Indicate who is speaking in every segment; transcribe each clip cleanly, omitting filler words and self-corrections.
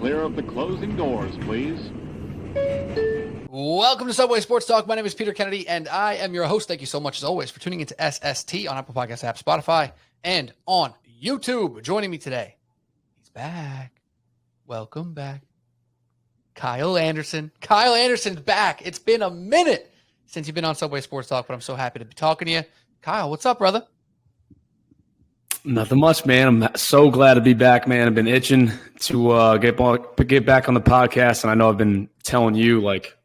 Speaker 1: clear of the closing doors, please.
Speaker 2: Welcome to Subway Sports Talk. My name is Peter Kennedy, and I am your host. Thank you so much, as always, for tuning into SST on Apple Podcasts app, Spotify, and on YouTube. Joining me today, he's back. Welcome back, Kyle Anderson. Kyle Anderson's back. It's been a minute since you've been on Subway Sports Talk, but I'm so happy to be talking to you. Kyle, what's up, brother?
Speaker 3: Nothing much, man. I'm so glad to be back, man. I've been itching to get back on the podcast, and I know I've been telling you, like,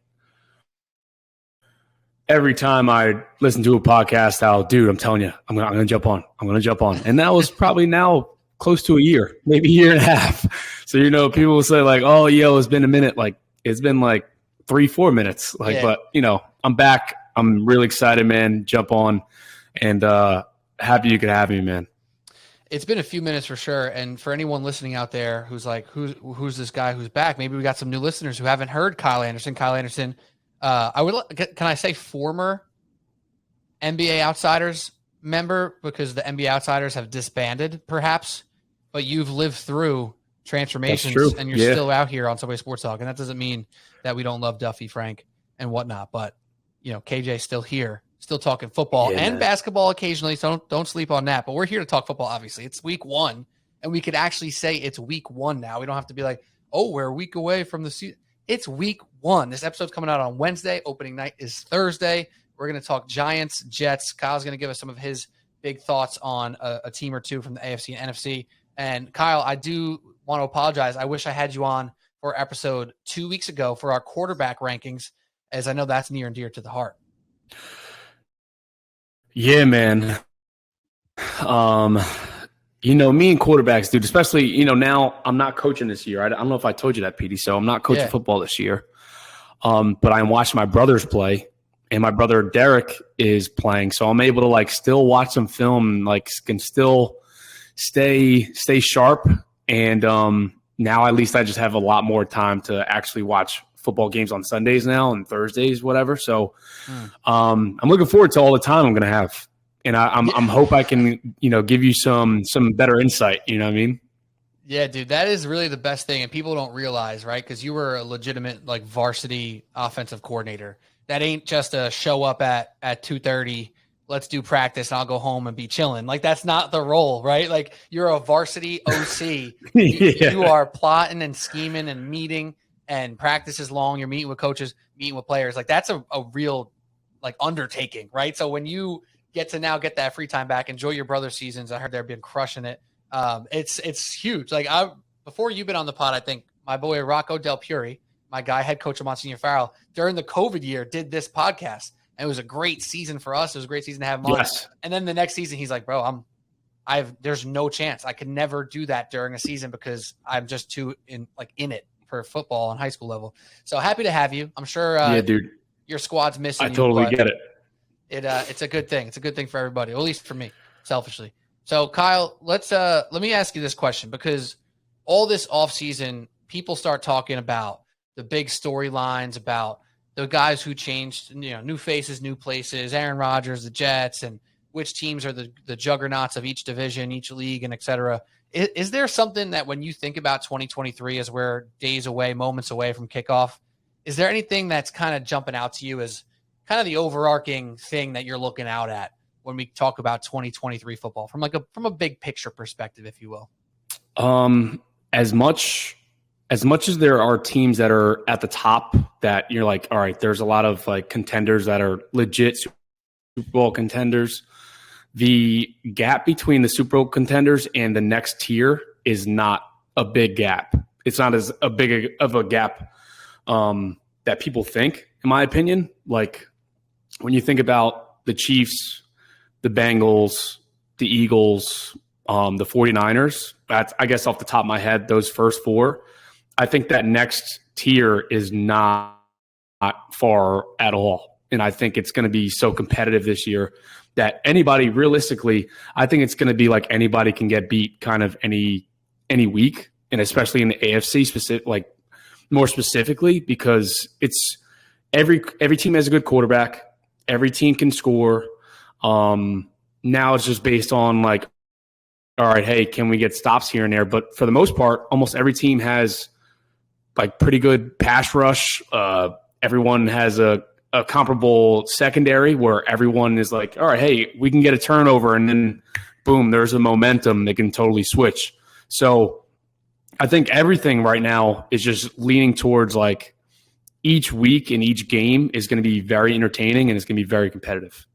Speaker 3: every time I listen to a podcast, how, dude, I'm telling you, I'm gonna jump on. I'm gonna jump on, and that was probably now close to a year, maybe a year and a half. So people will say like, "Oh, yo, it's been a minute." Like it's been like 3-4 minutes. Like, yeah. But I'm back. I'm really excited, man. Jump on, and happy you could have me, man.
Speaker 2: It's been a few minutes for sure. And for anyone listening out there who's like, who's this guy who's back? Maybe we got some new listeners who haven't heard Kyle Anderson. Kyle Anderson, can I say former NBA Outsiders member, because the NBA Outsiders have disbanded perhaps, but you've lived through transformations and you're still out here on Subway Sports Talk. And that doesn't mean that we don't love Duffy, Frank, and whatnot, but KJ's still here. Still talking football and basketball occasionally, so don't sleep on that. But we're here to talk football, obviously. It's week 1, and we could actually say it's week 1 now. We don't have to be like, oh, we're a week away from the season. It's week 1. This episode's coming out on Wednesday. Opening night is Thursday. We're going to talk Giants, Jets. Kyle's going to give us some of his big thoughts on a team or two from the AFC and NFC. And, Kyle, I do want to apologize. I wish I had you on for episode 2 weeks ago for our quarterback rankings, as I know that's near and dear to the heart.
Speaker 3: Yeah, man. Me and quarterbacks, dude, especially, now I'm not coaching this year. I don't know if I told you that, Petey. So I'm not coaching football this year. But I'm watching my brothers play, and my brother Derek is playing. So I'm able to still watch some film, can still stay sharp. And now at least I just have a lot more time to actually watch football games on Sundays now and Thursdays, whatever. So I'm looking forward to all the time I'm going to have. And I'm hope I can, give you some better insight. You know what I mean?
Speaker 2: Yeah, dude, that is really the best thing. And people don't realize, right? Because you were a legitimate varsity offensive coordinator. That ain't just a show up at 2:30, let's do practice and I'll go home and be chilling. That's not the role, right? You're a varsity OC. You are plotting and scheming and meeting, and practice is long. You're meeting with coaches, meeting with players. That's a real undertaking, right? So when you get to now get that free time back, enjoy your brother's seasons. I heard they've been crushing it. It's huge. Before you've been on the pod, I think my boy Rocco Del Puri, my guy, head coach of Monsignor Farrell, during the COVID year did this podcast. And it was a great season for us. It was a great season to have him on.
Speaker 3: Yes.
Speaker 2: And then the next season, he's like, bro, there's no chance. I could never do that during a season because I'm just too in it for football on high school level. So happy to have you. I'm sure
Speaker 3: dude,
Speaker 2: your squad's missing you.
Speaker 3: I totally get it.
Speaker 2: It's a good thing. It's a good thing for everybody, or at least for me, selfishly. So Kyle, let me ask you this question, because all this offseason, people start talking about the big storylines about the guys who changed, new faces, new places, Aaron Rodgers, the Jets, and which teams are the juggernauts of each division, each league, and et cetera. Is there something that when you think about 2023 as we're days away, moments away from kickoff, is there anything that's kind of jumping out to you as kind of the overarching thing that you're looking out at when we talk about 2023 football from a big picture perspective, if you will?
Speaker 3: As much as there are teams that are at the top that you're like, all right, there's a lot of contenders that are legit Super Bowl contenders. The gap between the Super Bowl contenders and the next tier is not a big gap. It's not as a big of a gap that people think, in my opinion. When you think about the Chiefs, the Bengals, the Eagles, the 49ers, that's, I guess, off the top of my head, those first 4, I think that next tier is not far at all. And I think it's going to be so competitive this year that anybody, realistically, I think it's going to be anybody can get beat kind of any week, and especially in the AFC more specifically, because it's every team has a good quarterback, every team can score. Now it's just based on all right, hey, can we get stops here and there? But for the most part, almost every team has like pretty good pass rush. Everyone has a comparable secondary where everyone is like, all right, hey, we can get a turnover, and then boom, there's a momentum. They can totally switch. So I think everything right now is just leaning towards like each week and each game is going to be very entertaining and it's going to be very competitive.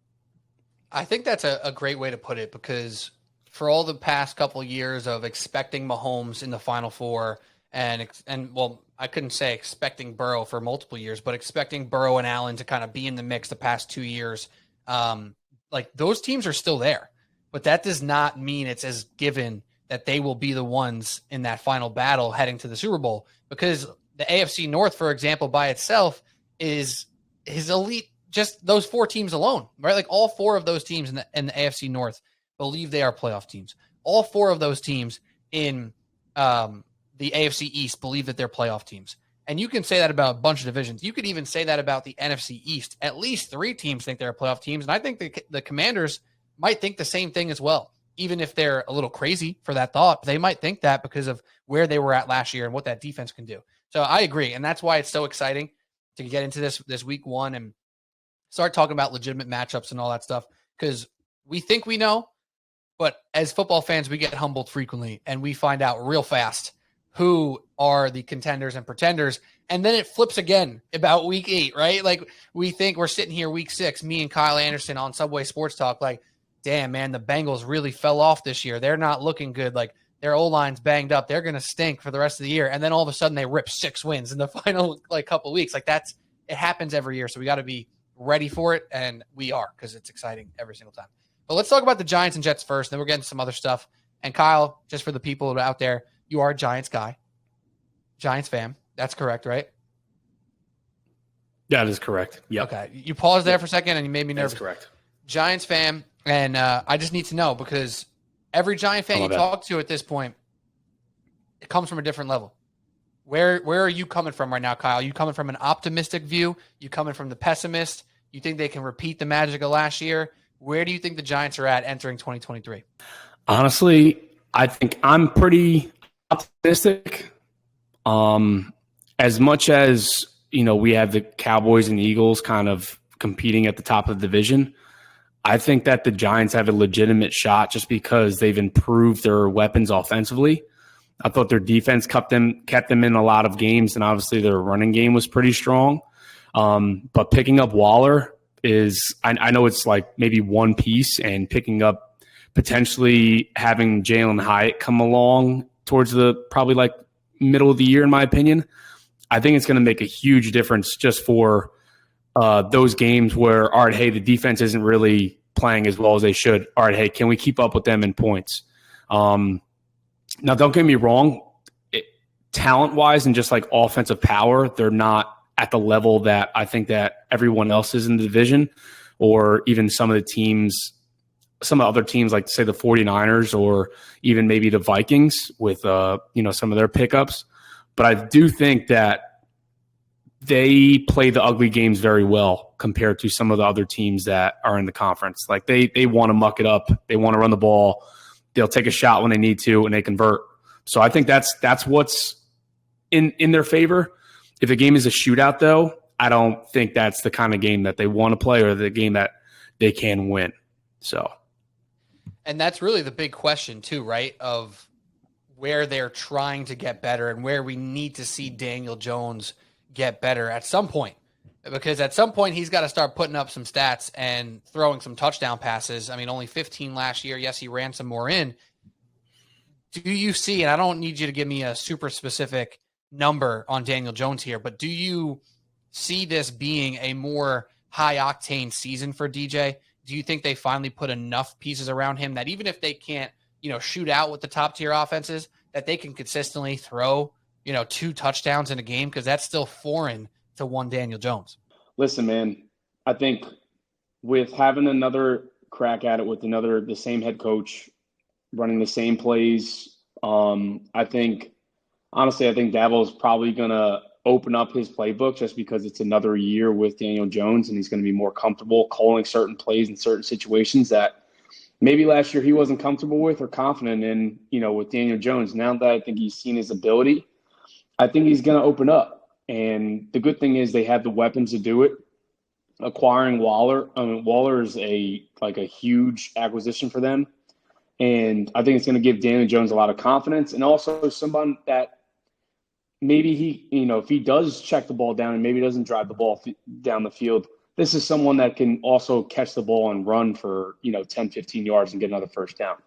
Speaker 2: I think that's a great way to put it, because for all the past couple of years of expecting Mahomes in the Final Four and well, I couldn't say expecting Burrow for multiple years, but expecting Burrow and Allen to kind of be in the mix the past 2 years, like those teams are still there, but that does not mean it's as given that they will be the ones in that final battle heading to the Super Bowl, because the AFC North, for example, by itself is elite. Just those 4 teams alone, right? Like all 4 of those teams in the AFC North believe they are playoff teams. All 4 of those teams in the AFC East believe that they're playoff teams. And you can say that about a bunch of divisions. You could even say that about the NFC East. At least 3 teams think they're playoff teams. And I think the Commanders might think the same thing as well, even if they're a little crazy for that thought. But they might think that because of where they were at last year and what that defense can do. So I agree. And that's why it's so exciting to get into this week 1 and start talking about legitimate matchups and all that stuff, because we think we know, but as football fans, we get humbled frequently and we find out real fast who are the contenders and pretenders. And then it flips again about week 8, right? Like we think we're sitting here week 6, me and Kyle Anderson on Subway Sports Talk, like, damn, man, the Bengals really fell off this year. They're not looking good. Like their O-line's banged up. They're going to stink for the rest of the year. And then all of a sudden they rip 6 wins in the final like couple weeks. Like it happens every year. So we got to be ready for it, and we are, because it's exciting every single time. But let's talk about the Giants and Jets first, then we're getting some other stuff. And Kyle, just for the people out there, you are a Giants guy, Giants fan. That's correct, right?
Speaker 3: That is correct. Yeah.
Speaker 2: Okay. You paused there for a second, and you made me nervous.
Speaker 3: That's correct.
Speaker 2: Giants fan, and I just need to know, because every Giant fan you talk to at this point, it comes from a different level. Where are you coming from right now, Kyle? You coming from an optimistic view? You coming from the pessimist? You think they can repeat the magic of last year? Where do you think the Giants are at entering 2023?
Speaker 3: Honestly, I think I'm pretty optimistic. As much as, we have the Cowboys and Eagles kind of competing at the top of the division, I think that the Giants have a legitimate shot just because they've improved their weapons offensively. I thought their defense kept them in a lot of games, and obviously their running game was pretty strong. But picking up Waller is, I know it's like maybe one piece, and picking up potentially having Jalen Hyatt come along towards the probably like middle of the year, in my opinion, I think it's going to make a huge difference just for those games where, all right, hey, the defense isn't really playing as well as they should. All right, hey, can we keep up with them in points? Now, don't get me wrong, talent-wise and just like offensive power, they're not at the level that I think that everyone else is in the division, or even some of the other teams like, say, the 49ers or even maybe the Vikings with, some of their pickups. But I do think that they play the ugly games very well compared to some of the other teams that are in the conference. Like they want to muck it up. They want to run the ball. They'll take a shot when they need to, and they convert. So I think that's what's in their favor. If the game is a shootout, though, I don't think that's the kind of game that they want to play or the game that they can win. So,
Speaker 2: and that's really the big question too, right? Of where they're trying to get better and where we need to see Daniel Jones get better at some point. Because at some point, he's got to start putting up some stats and throwing some touchdown passes. I mean, only 15 last year. Yes, he ran some more in. Do you see, and I don't need you to give me a super specific number on Daniel Jones here, but do you see this being a more high-octane season for DJ? Do you think they finally put enough pieces around him that even if they can't, shoot out with the top-tier offenses, that they can consistently throw, 2 touchdowns in a game? Because that's still foreign to one Daniel Jones.
Speaker 4: Listen, man, I think with having another crack at it with the same head coach running the same plays, I think Dabo's probably going to open up his playbook just because it's another year with Daniel Jones, and he's going to be more comfortable calling certain plays in certain situations that maybe last year he wasn't comfortable with or confident in, with Daniel Jones. Now that I think he's seen his ability, I think he's going to open up. And the good thing is they have the weapons to do it. Acquiring Waller, Waller is a huge acquisition for them. And I think it's going to give Daniel Jones a lot of confidence, and also someone that maybe if he does check the ball down and maybe doesn't drive the ball down the field, this is someone that can also catch the ball and run for, 10, 15 yards and get another first down.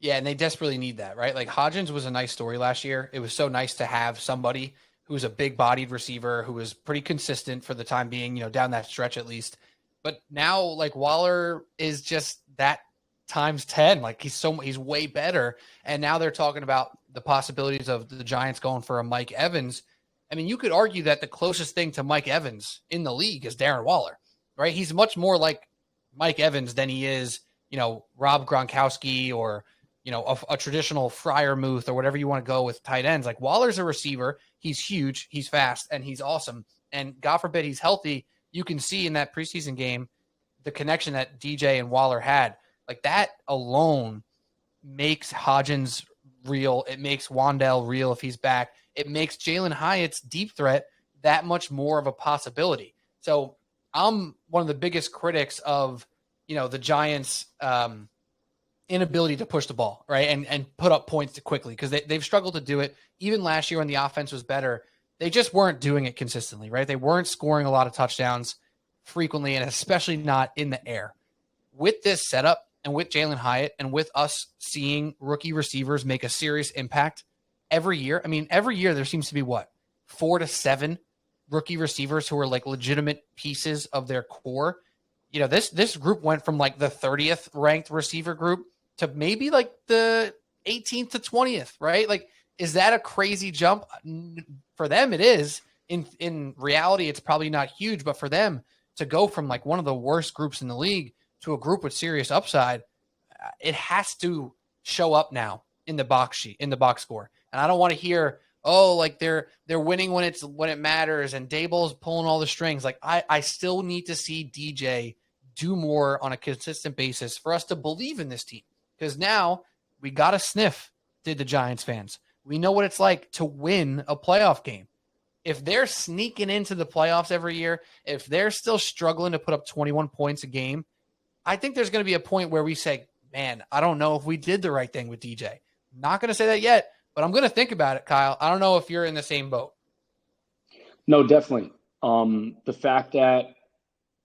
Speaker 2: Yeah, and they desperately need that, right? Like Hodgins was a nice story last year. It was so nice to have somebody who was a big-bodied receiver who was pretty consistent for the time being, down that stretch at least. But now, like, Waller is just that times 10. Like, he's way better. And now they're talking about the possibilities of the Giants going for a Mike Evans. I mean, you could argue that the closest thing to Mike Evans in the league is Darren Waller, right? He's much more like Mike Evans than he is, Rob Gronkowski or, a traditional Freiermuth or whatever you want to go with tight ends. Like Waller's a receiver. He's huge. He's fast and he's awesome. And God forbid he's healthy. You can see in that preseason game, the connection that DJ and Waller had. Like that alone makes Hodgins real. It makes Wandell real if he's back. It makes Jalen Hyatt's deep threat that much more of a possibility. So I'm one of the biggest critics of, the Giants' inability to push the ball, right, and put up points quickly because they've struggled to do it. Even last year when the offense was better, they just weren't doing it consistently, right? They weren't scoring a lot of touchdowns frequently, and especially not in the air. With this setup and with Jalen Hyatt and with us seeing rookie receivers make a serious impact every year, every year there seems to be 4 to 7 rookie receivers who are like legitimate pieces of their core. This group went from like the 30th ranked receiver group to maybe like the 18th to 20th, right? Like, is that a crazy jump? For them, it is. In reality, it's probably not huge, but for them to go from like one of the worst groups in the league to a group with serious upside, it has to show up now in the box score. And I don't want to hear, like they're winning when it matters and Daboll's pulling all the strings. Like I still need to see DJ do more on a consistent basis for us to believe in this team. Because now we got a sniff, did the Giants fans. We know what it's like to win a playoff game. If they're sneaking into the playoffs every year, if they're still struggling to put up 21 points a game, I think there's going to be a point where we say, man, I don't know if we did the right thing with DJ. Not going to say that yet, but I'm going to think about it, Kyle. I don't know if you're in the same boat.
Speaker 4: No, definitely. The fact that,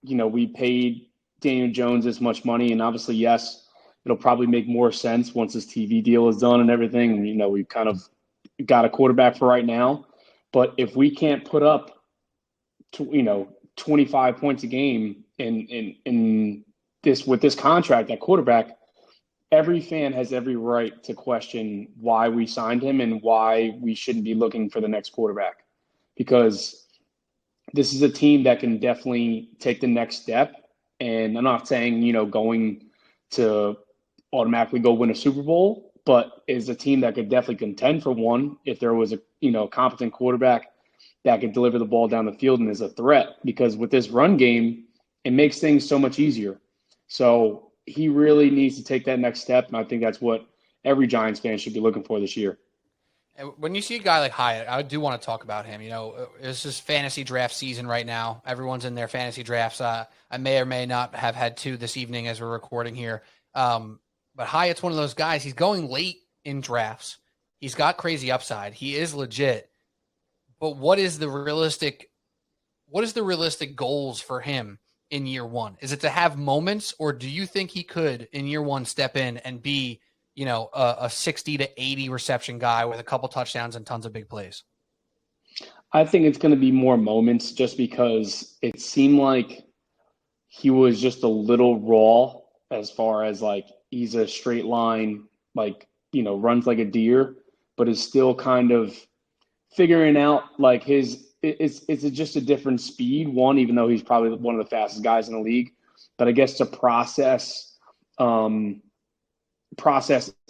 Speaker 4: we paid Daniel Jones this much money, and obviously, yes, it'll probably make more sense once this TV deal is done and everything. We've kind of got a quarterback for right now. But if we can't put up, 25 points a game in this with this contract at quarterback, every fan has every right to question why we signed him and why we shouldn't be looking for the next quarterback. Because this is a team that can definitely take the next step. And I'm not saying, going to automatically go win a Super Bowl, but is a team that could definitely contend for one if there was a competent quarterback that could deliver the ball down the field and is a threat. Because with this run game, it makes things so much easier. So he really needs to take that next step, and I think that's what every Giants fan should be looking for this year.
Speaker 2: And when you see a guy like Hyatt, I do want to talk about him. This is fantasy draft season right now. Everyone's in their fantasy drafts. I may or may not have had 2 this evening as we're recording here. But Hyatt's one of those guys. He's going late in drafts. He's got crazy upside. He is legit. But what is the realistic goals for him in year one? Is it to have moments, or do you think he could in year one step in and be, a 60 to 80 reception guy with a couple touchdowns and tons of big plays?
Speaker 4: I think it's going to be more moments just because it seemed like he was just a little raw as far as like he's a straight line, runs like a deer, but is still kind of figuring out like it's just a different speed. One, even though he's probably one of the fastest guys in the league, but I guess to process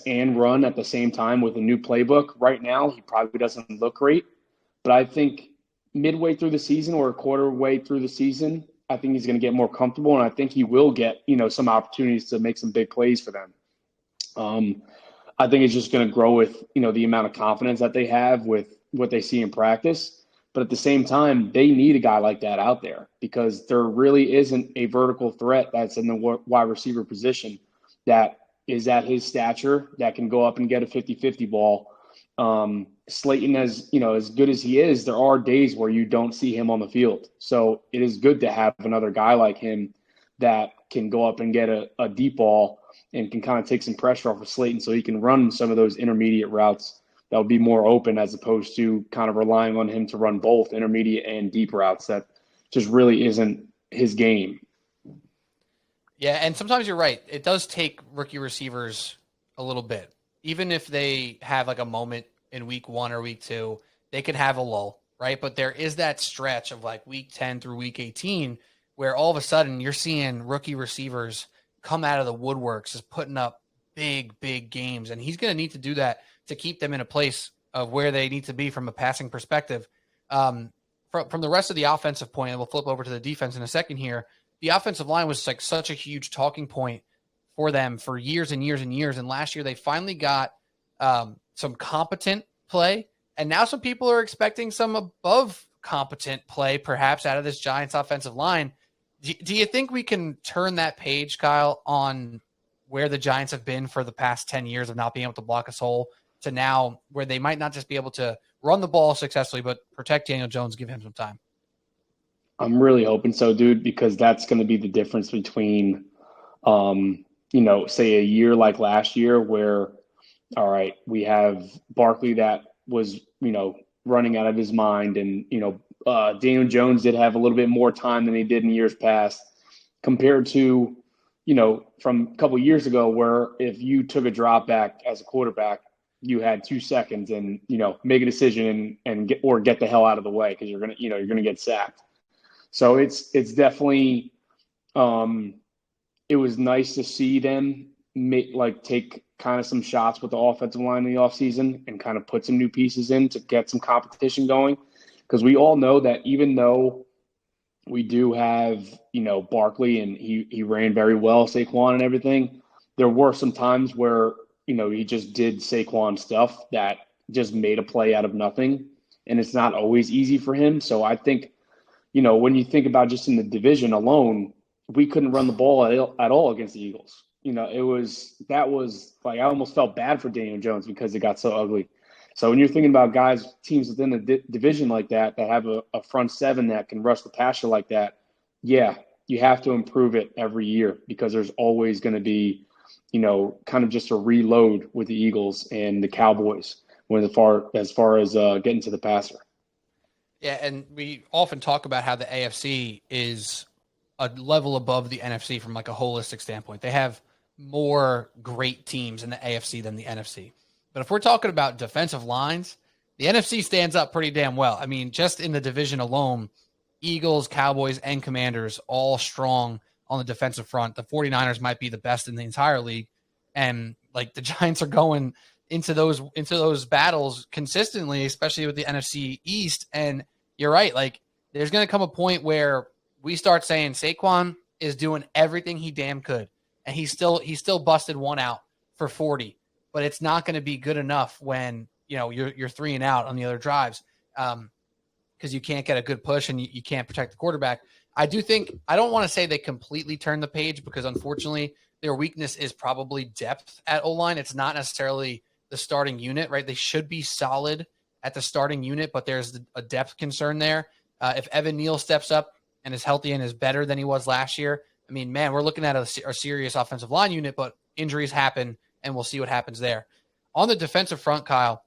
Speaker 4: and run at the same time with a new playbook right now, he probably doesn't look great. But I think midway through the season or a quarter way through the season, I think he's going to get more comfortable, and I think he will get, some opportunities to make some big plays for them. I think it's just going to grow with, the amount of confidence that they have with what they see in practice. But at the same time, they need a guy like that out there because there really isn't a vertical threat that's in the wide receiver position that is at his stature that can go up and get a 50-50 ball. Slayton, as good as he is, there are days where you don't see him on the field. So it is good to have another guy like him that can go up and get a deep ball and can kind of take some pressure off of Slayton so he can run some of those intermediate routes that would be more open as opposed to kind of relying on him to run both intermediate and deep routes. That just really isn't his game.
Speaker 2: Yeah, and sometimes you're right. It does take rookie receivers a little bit. Even if they have like a moment in week 1 or week 2, they could have a lull, right? But there is that stretch of like week 10 through week 18 where all of a sudden you're seeing rookie receivers come out of the woodworks, just putting up big, big games. And he's going to need to do that to keep them in a place of where they need to be from a passing perspective. From the rest of the offensive point, and we'll flip over to the defense in a second here, the offensive line was like such a huge talking point for them for years and years and years. And last year they finally got some competent play. And now some people are expecting some above competent play, perhaps out of this Giants offensive line. Do you think we can turn that page, Kyle, on where the Giants have been for the past 10 years of not being able to block us whole to now where they might not just be able to run the ball successfully, but protect Daniel Jones, give him some time?
Speaker 4: I'm really hoping so, dude, because that's going to be the difference between, say a year like last year where, all right, we have Barkley that was, running out of his mind and, Daniel Jones did have a little bit more time than he did in years past compared to, from a couple of years ago where if you took a drop back as a quarterback, you had 2 seconds and, make a decision and get the hell out of the way because you're going to get sacked. So it's definitely it was nice to see them take kind of some shots with the offensive line in the offseason and kind of put some new pieces in to get some competition going. Because we all know that even though we do have, Barkley and he ran very well, Saquon and everything, there were some times where, he just did Saquon stuff that just made a play out of nothing. And it's not always easy for him. So I think, when you think about just in the division alone, we couldn't run the ball at all against the Eagles. That was like, I almost felt bad for Daniel Jones because it got so ugly. So when you're thinking about teams within the division like that have a front seven that can rush the passer like that, yeah, you have to improve it every year because there's always going to be, kind of just a reload with the Eagles and the Cowboys as far as getting to the passer.
Speaker 2: Yeah, and we often talk about how the AFC is a level above the NFC from like a holistic standpoint. They have more great teams in the AFC than the NFC. But if we're talking about defensive lines, the NFC stands up pretty damn well. I mean, just in the division alone, Eagles, Cowboys, and Commanders all strong on the defensive front. The 49ers might be the best in the entire league. And like the Giants are going into those battles consistently, especially with the NFC East. And you're right. Like there's going to come a point where we start saying Saquon is doing everything he damn could. And he still busted one out for 40. But it's not going to be good enough when, you're 3 and out on the other drives because you can't get a good push and you can't protect the quarterback. I don't want to say they completely turned the page because unfortunately their weakness is probably depth at O-line. It's not necessarily the starting unit, right? They should be solid at the starting unit, but there's a depth concern there. If Evan Neal steps up and is healthy and is better than he was last year, I mean, man, we're looking at a serious offensive line unit, but injuries happen. And we'll see what happens there. On the defensive front, Kyle,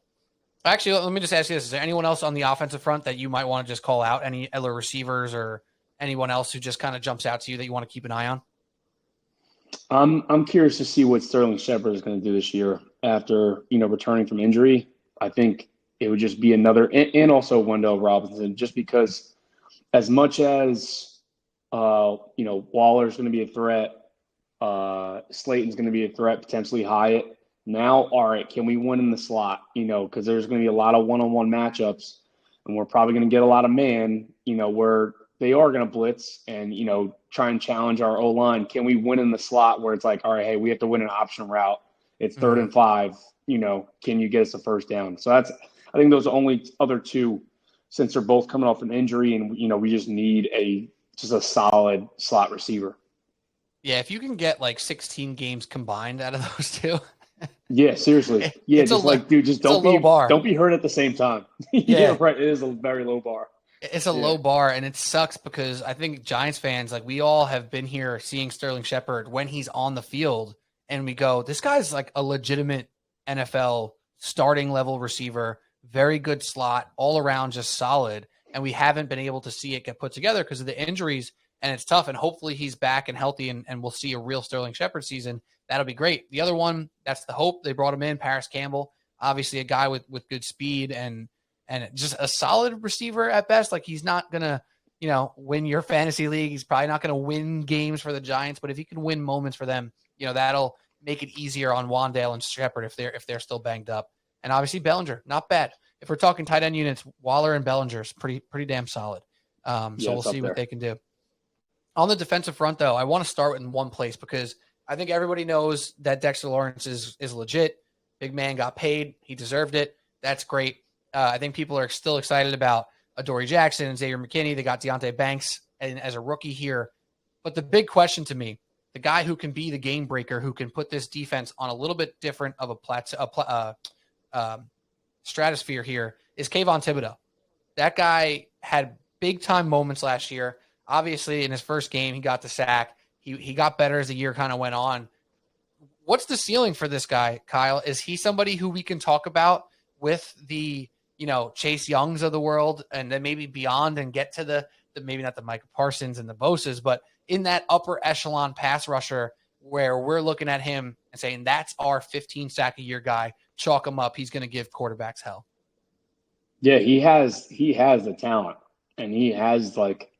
Speaker 2: actually, let me just ask you this. Is there anyone else on the offensive front that you might want to just call out? Any other receivers or anyone else who just kind of jumps out to you that you want to keep an eye on?
Speaker 4: I'm curious to see what Sterling Shepard is going to do this year after, returning from injury. I think it would just be another – and also Wendell Robinson just because as much as, Waller's going to be a threat, Slayton's going to be a threat, potentially Hyatt. Now, all right, can we win in the slot? Because there's going to be a lot of one-on-one matchups, and we're probably going to get a lot of man, where they are going to blitz and, try and challenge our O-line. Can we win in the slot where it's like, all right, hey, we have to win an option route. It's 3rd and 5. can you get us a first down? So I think those are only other two, since they're both coming off an injury, and we just need just a solid slot receiver.
Speaker 2: Yeah, if you can get like 16 games combined out of those two.
Speaker 4: Yeah, seriously. Yeah, just don't be hurt at the same time. Yeah, right. It is a very low bar.
Speaker 2: It's a low bar, and it sucks because I think Giants fans, like we all have been here seeing Sterling Shepard when he's on the field, and we go, this guy's like a legitimate NFL starting level receiver, very good slot, all around just solid, and we haven't been able to see it get put together because of the injuries, and it's tough, and hopefully he's back and healthy, and we'll see a real Sterling Shepard season. That'll be great. The other one, that's the hope. They brought him in, Paris Campbell, obviously a guy with good speed and just a solid receiver at best. Like he's not going to, win your fantasy league. He's probably not going to win games for the Giants, but if he can win moments for them, that'll make it easier on Wandale and Shepard if they're still banged up. And obviously Bellinger, not bad. If we're talking tight end units, Waller and Bellinger is pretty damn solid. So we'll see what they can do. On the defensive front, though, I want to start in one place because I think everybody knows that Dexter Lawrence is legit. Big man got paid. He deserved it. That's great. I think people are still excited about Adoree Jackson and Xavier McKinney. They got Deonte Banks as a rookie here. But the big question to me, the guy who can be the game breaker, who can put this defense on a little bit different of a stratosphere here, is Kayvon Thibodeau. That guy had big-time moments last year. Obviously, in his first game, he got the sack. He got better as the year kind of went on. What's the ceiling for this guy, Kyle? Is he somebody who we can talk about with the Chase Youngs of the world and then maybe beyond and get to the maybe not the Micah Parsons and the Bosa's, but in that upper echelon pass rusher where we're looking at him and saying that's our 15 sack a year guy, chalk him up. He's going to give quarterbacks hell.
Speaker 4: Yeah, he has the talent and he has like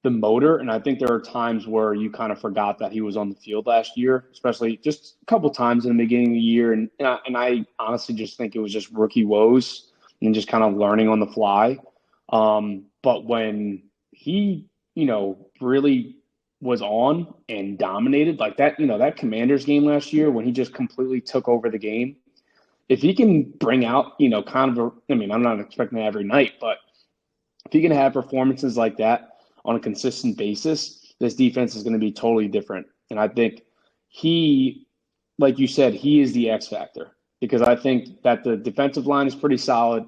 Speaker 4: the motor. And I think there are times where you kind of forgot that he was on the field last year, especially just a couple times in the beginning of the year. And I honestly just think it was just rookie woes and just kind of learning on the fly. But when he, really was on and dominated like that, that Commanders game last year when he just completely took over the game, if he can bring out, I'm not expecting that every night, but if he can have performances like that on a consistent basis, this defense is going to be totally different. And I think he, like you said, he is the X factor because I think that the defensive line is pretty solid.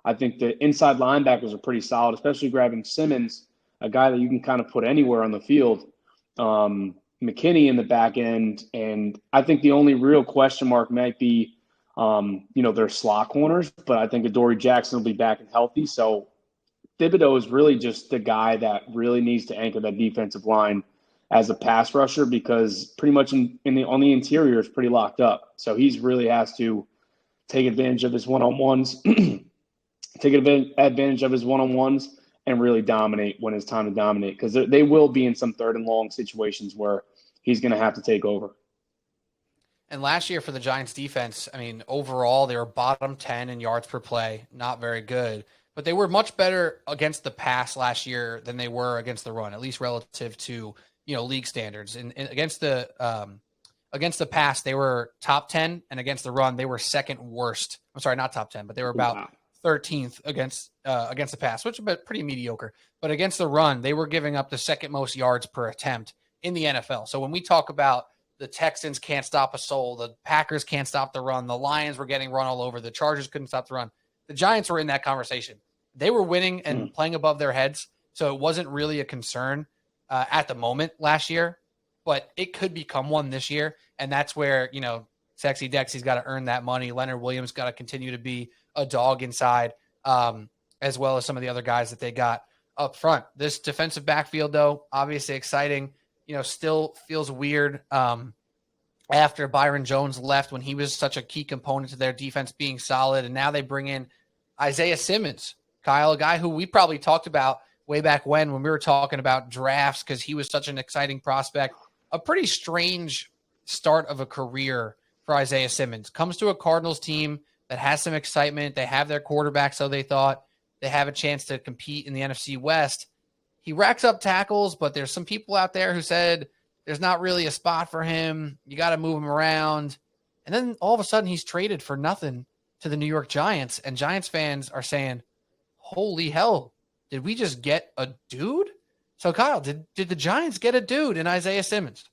Speaker 4: I think the inside linebackers are pretty solid, especially grabbing Simmons, a guy that you can kind of put anywhere on the field. McKinney in the back end. And I think the only real question mark might be, their slot corners, but I think Adoree Jackson will be back and healthy. So Thibodeau is really just the guy that really needs to anchor that defensive line as a pass rusher because pretty much on the interior is pretty locked up. So he's really has to take advantage of his one-on-ones, and really dominate when it's time to dominate because they will be in some third and long situations where he's going to have to take over.
Speaker 2: And last year for the Giants defense, overall they were bottom 10 in yards per play, not very good. But they were much better against the pass last year than they were against the run, at least relative to league standards. And against the pass, they were top 10, and against the run, they were second worst. I'm sorry, not top 10, but they were about 13th against the pass, which is pretty mediocre. But against the run, they were giving up the second most yards per attempt in the NFL. So when we talk about the Texans can't stop a soul, the Packers can't stop the run, the Lions were getting run all over, the Chargers couldn't stop the run. The Giants were in that conversation. They were winning and playing above their heads, so it wasn't really a concern at the moment last year, but it could become one this year, and that's where, Sexy Dexy's got to earn that money. Leonard Williams got to continue to be a dog inside, as well as some of the other guys that they got up front. This defensive backfield, though, obviously exciting, still feels weird after Byron Jones left when he was such a key component to their defense being solid, and now they bring in Isaiah Simmons, Kyle, a guy who we probably talked about way back when we were talking about drafts because he was such an exciting prospect. A pretty strange start of a career for Isaiah Simmons. Comes to a Cardinals team that has some excitement. They have their quarterback, so they thought they have a chance to compete in the NFC West. He racks up tackles, but there's some people out there who said there's not really a spot for him. You got to move him around. And then all of a sudden he's traded for nothing to the New York Giants, and Giants fans are saying, holy hell, did we just get a dude? So Kyle, did the Giants get a dude in Isaiah Simmons?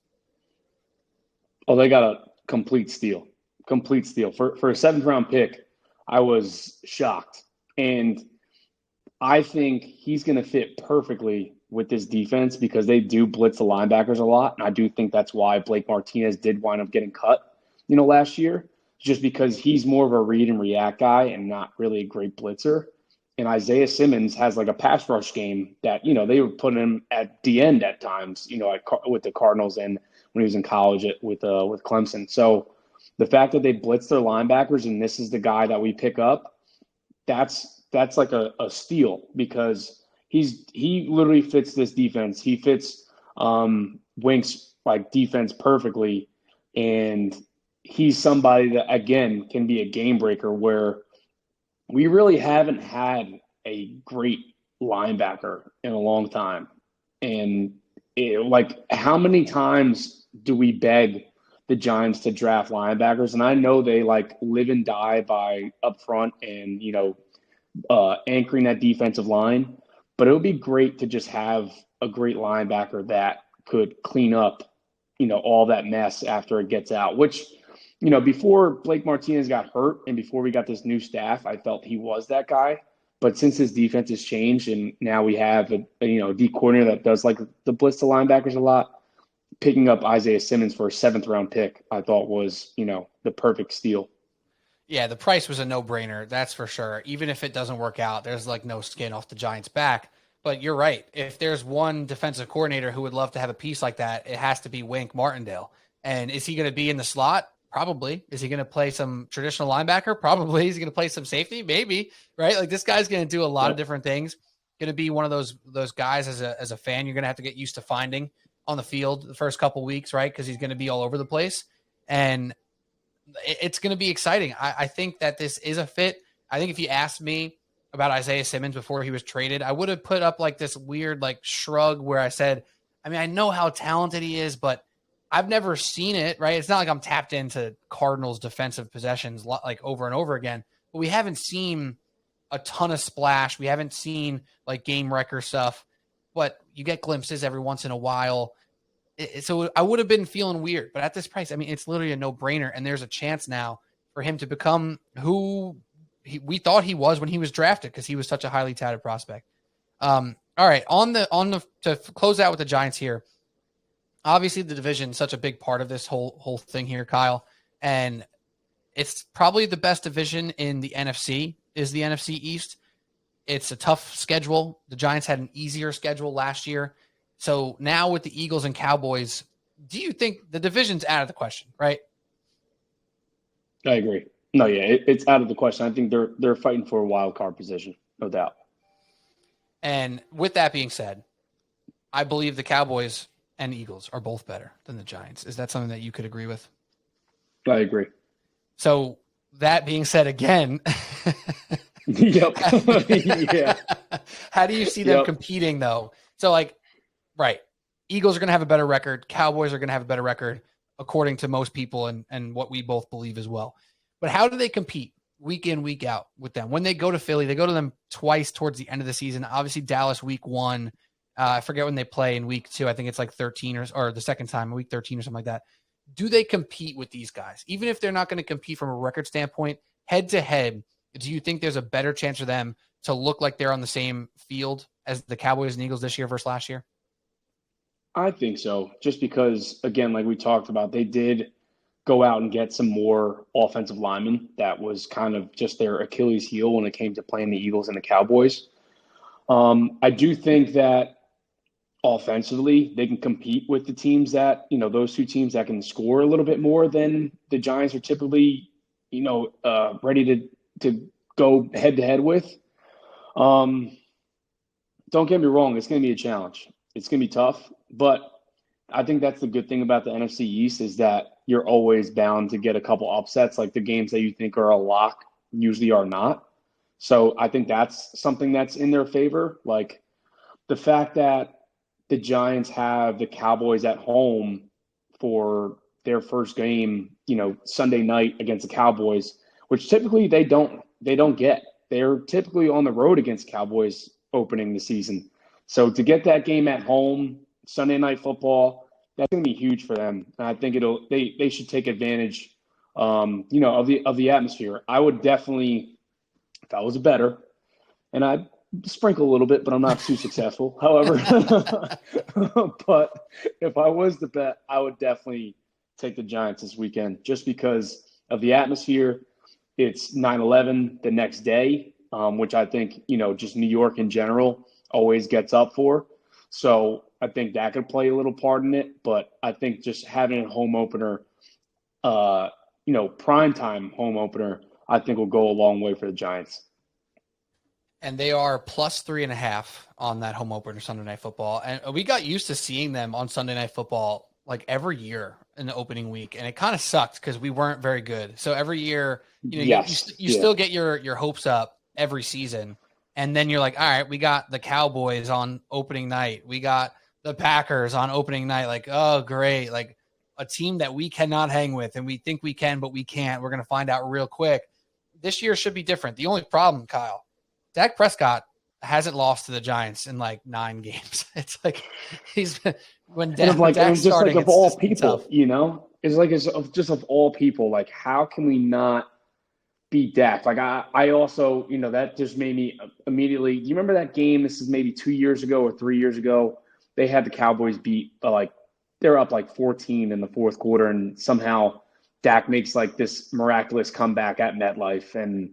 Speaker 4: Oh, they got a complete steal. Complete steal. For a 7th-round pick, I was shocked. And I think he's going to fit perfectly with this defense because they do blitz the linebackers a lot. And I do think that's why Blake Martinez did wind up getting cut, last year, just because he's more of a read and react guy and not really a great blitzer. And Isaiah Simmons has like a pass rush game that, they were putting him at the end at times, with the Cardinals and when he was in college with Clemson. So the fact that they blitz their linebackers and this is the guy that we pick up, that's like a steal because he literally fits this defense. He fits Wink's like defense perfectly. And he's somebody that, again, can be a game breaker where we really haven't had a great linebacker in a long time. And how many times do we beg the Giants to draft linebackers? And I know they live and die by up front and, anchoring that defensive line, but it would be great to just have a great linebacker that could clean up, all that mess after it gets out, which, before Blake Martinez got hurt and before we got this new staff, I felt he was that guy. But since his defense has changed and now we have a D coordinator that does the blitz the linebackers a lot, picking up Isaiah Simmons for a 7th-round pick, I thought was, the perfect steal.
Speaker 2: Yeah, the price was a no-brainer, that's for sure. Even if it doesn't work out, there's no skin off the Giants' back. But you're right. If there's one defensive coordinator who would love to have a piece like that, it has to be Wink Martindale. And is he going to be in the slot? Probably. Is he going to play some traditional linebacker? Probably. Is he going to play some safety? Maybe, right? This guy's going to do a lot of different things. Going to be one of those guys as a fan you're going to have to get used to finding on the field the first couple weeks, right? Because he's going to be all over the place. And it's going to be exciting. I think that this is a fit. I think if you asked me about Isaiah Simmons before he was traded, I would have put up this weird shrug where I said, I know how talented he is, but I've never seen it, right? It's not like I'm tapped into Cardinals defensive possessions over and over again, but we haven't seen a ton of splash. We haven't seen game wrecker stuff, but you get glimpses every once in a while. So I would have been feeling weird, but at this price, it's literally a no-brainer. And there's a chance now for him to become who we thought he was when he was drafted because he was such a highly touted prospect. All right, to close out with the Giants here. Obviously, the division is such a big part of this whole thing here, Kyle, and it's probably the best division in the NFC is the NFC East. It's a tough schedule. The Giants had an easier schedule last year. So now with the Eagles and Cowboys, do you think the division's out of the question, right?
Speaker 4: I agree. No, yeah, it's out of the question. I think they're fighting for a wild card position, no doubt.
Speaker 2: And with that being said, I believe the Cowboys and Eagles are both better than the Giants. Is that something that you could agree with?
Speaker 4: I agree.
Speaker 2: So that being said again,
Speaker 4: yep. Yeah.
Speaker 2: How do you see them competing though? So right. Eagles are going to have a better record. Cowboys are going to have a better record according to most people and what we both believe as well. But how do they compete week in, week out with them? When they go to Philly, they go to them twice towards the end of the season. Obviously Dallas week 1, I forget when they play in week 2. I think it's 13 or the second time, week 13 or something like that. Do they compete with these guys? Even if they're not going to compete from a record standpoint, head to head, do you think there's a better chance for them to look like they're on the same field as the Cowboys and Eagles this year versus last year?
Speaker 4: I think so. Just because, again, like we talked about, they did go out and get some more offensive linemen. That was kind of just their Achilles heel when it came to playing the Eagles and the Cowboys. I do think that offensively, they can compete with the teams that, those two teams that can score a little bit more than the Giants are typically, ready to go head to head with. Don't get me wrong. It's going to be a challenge. It's going to be tough, but I think that's the good thing about the NFC East is that you're always bound to get a couple upsets. Like the games that you think are a lock usually are not. So I think that's something that's in their favor. Like the fact that the Giants have the Cowboys at home for their first game, Sunday night against the Cowboys, which typically they don't get. They're typically on the road against Cowboys opening the season. So to get that game at home, Sunday Night Football, that's going to be huge for them. And I think they should take advantage, of the atmosphere. I would definitely, if I was a bettor, and I'd sprinkle a little bit, but I'm not too successful. However, but if I was to bet, I would definitely take the Giants this weekend just because of the atmosphere. It's 9/11 the next day, which I think, just New York in general always gets up for. So I think that could play a little part in it. But I think just having a home opener, primetime home opener, I think will go a long way for the Giants.
Speaker 2: And they are plus 3.5 on that home opener Sunday Night Football. And we got used to seeing them on Sunday Night Football like every year in the opening week. And it kind of sucked because we weren't very good. So every year, you still get your hopes up every season. And then you're like, all right, we got the Cowboys on opening night. We got the Packers on opening night. Like, oh, great. Like a team that we cannot hang with. And we think we can, but we can't. We're going to find out real quick. This year should be different. The only problem, Kyle, Dak Prescott hasn't lost to the Giants in like 9 games. It's like he's been when Dak's starting.
Speaker 4: Like of all people, it's like just of all people. Like, how can we not beat Dak? Like, I also, that just made me immediately. Do you remember that game? This is maybe 2 years ago or 3 years ago. They had the Cowboys beat, they're up like 14 in the fourth quarter, and somehow Dak makes like this miraculous comeback at MetLife, and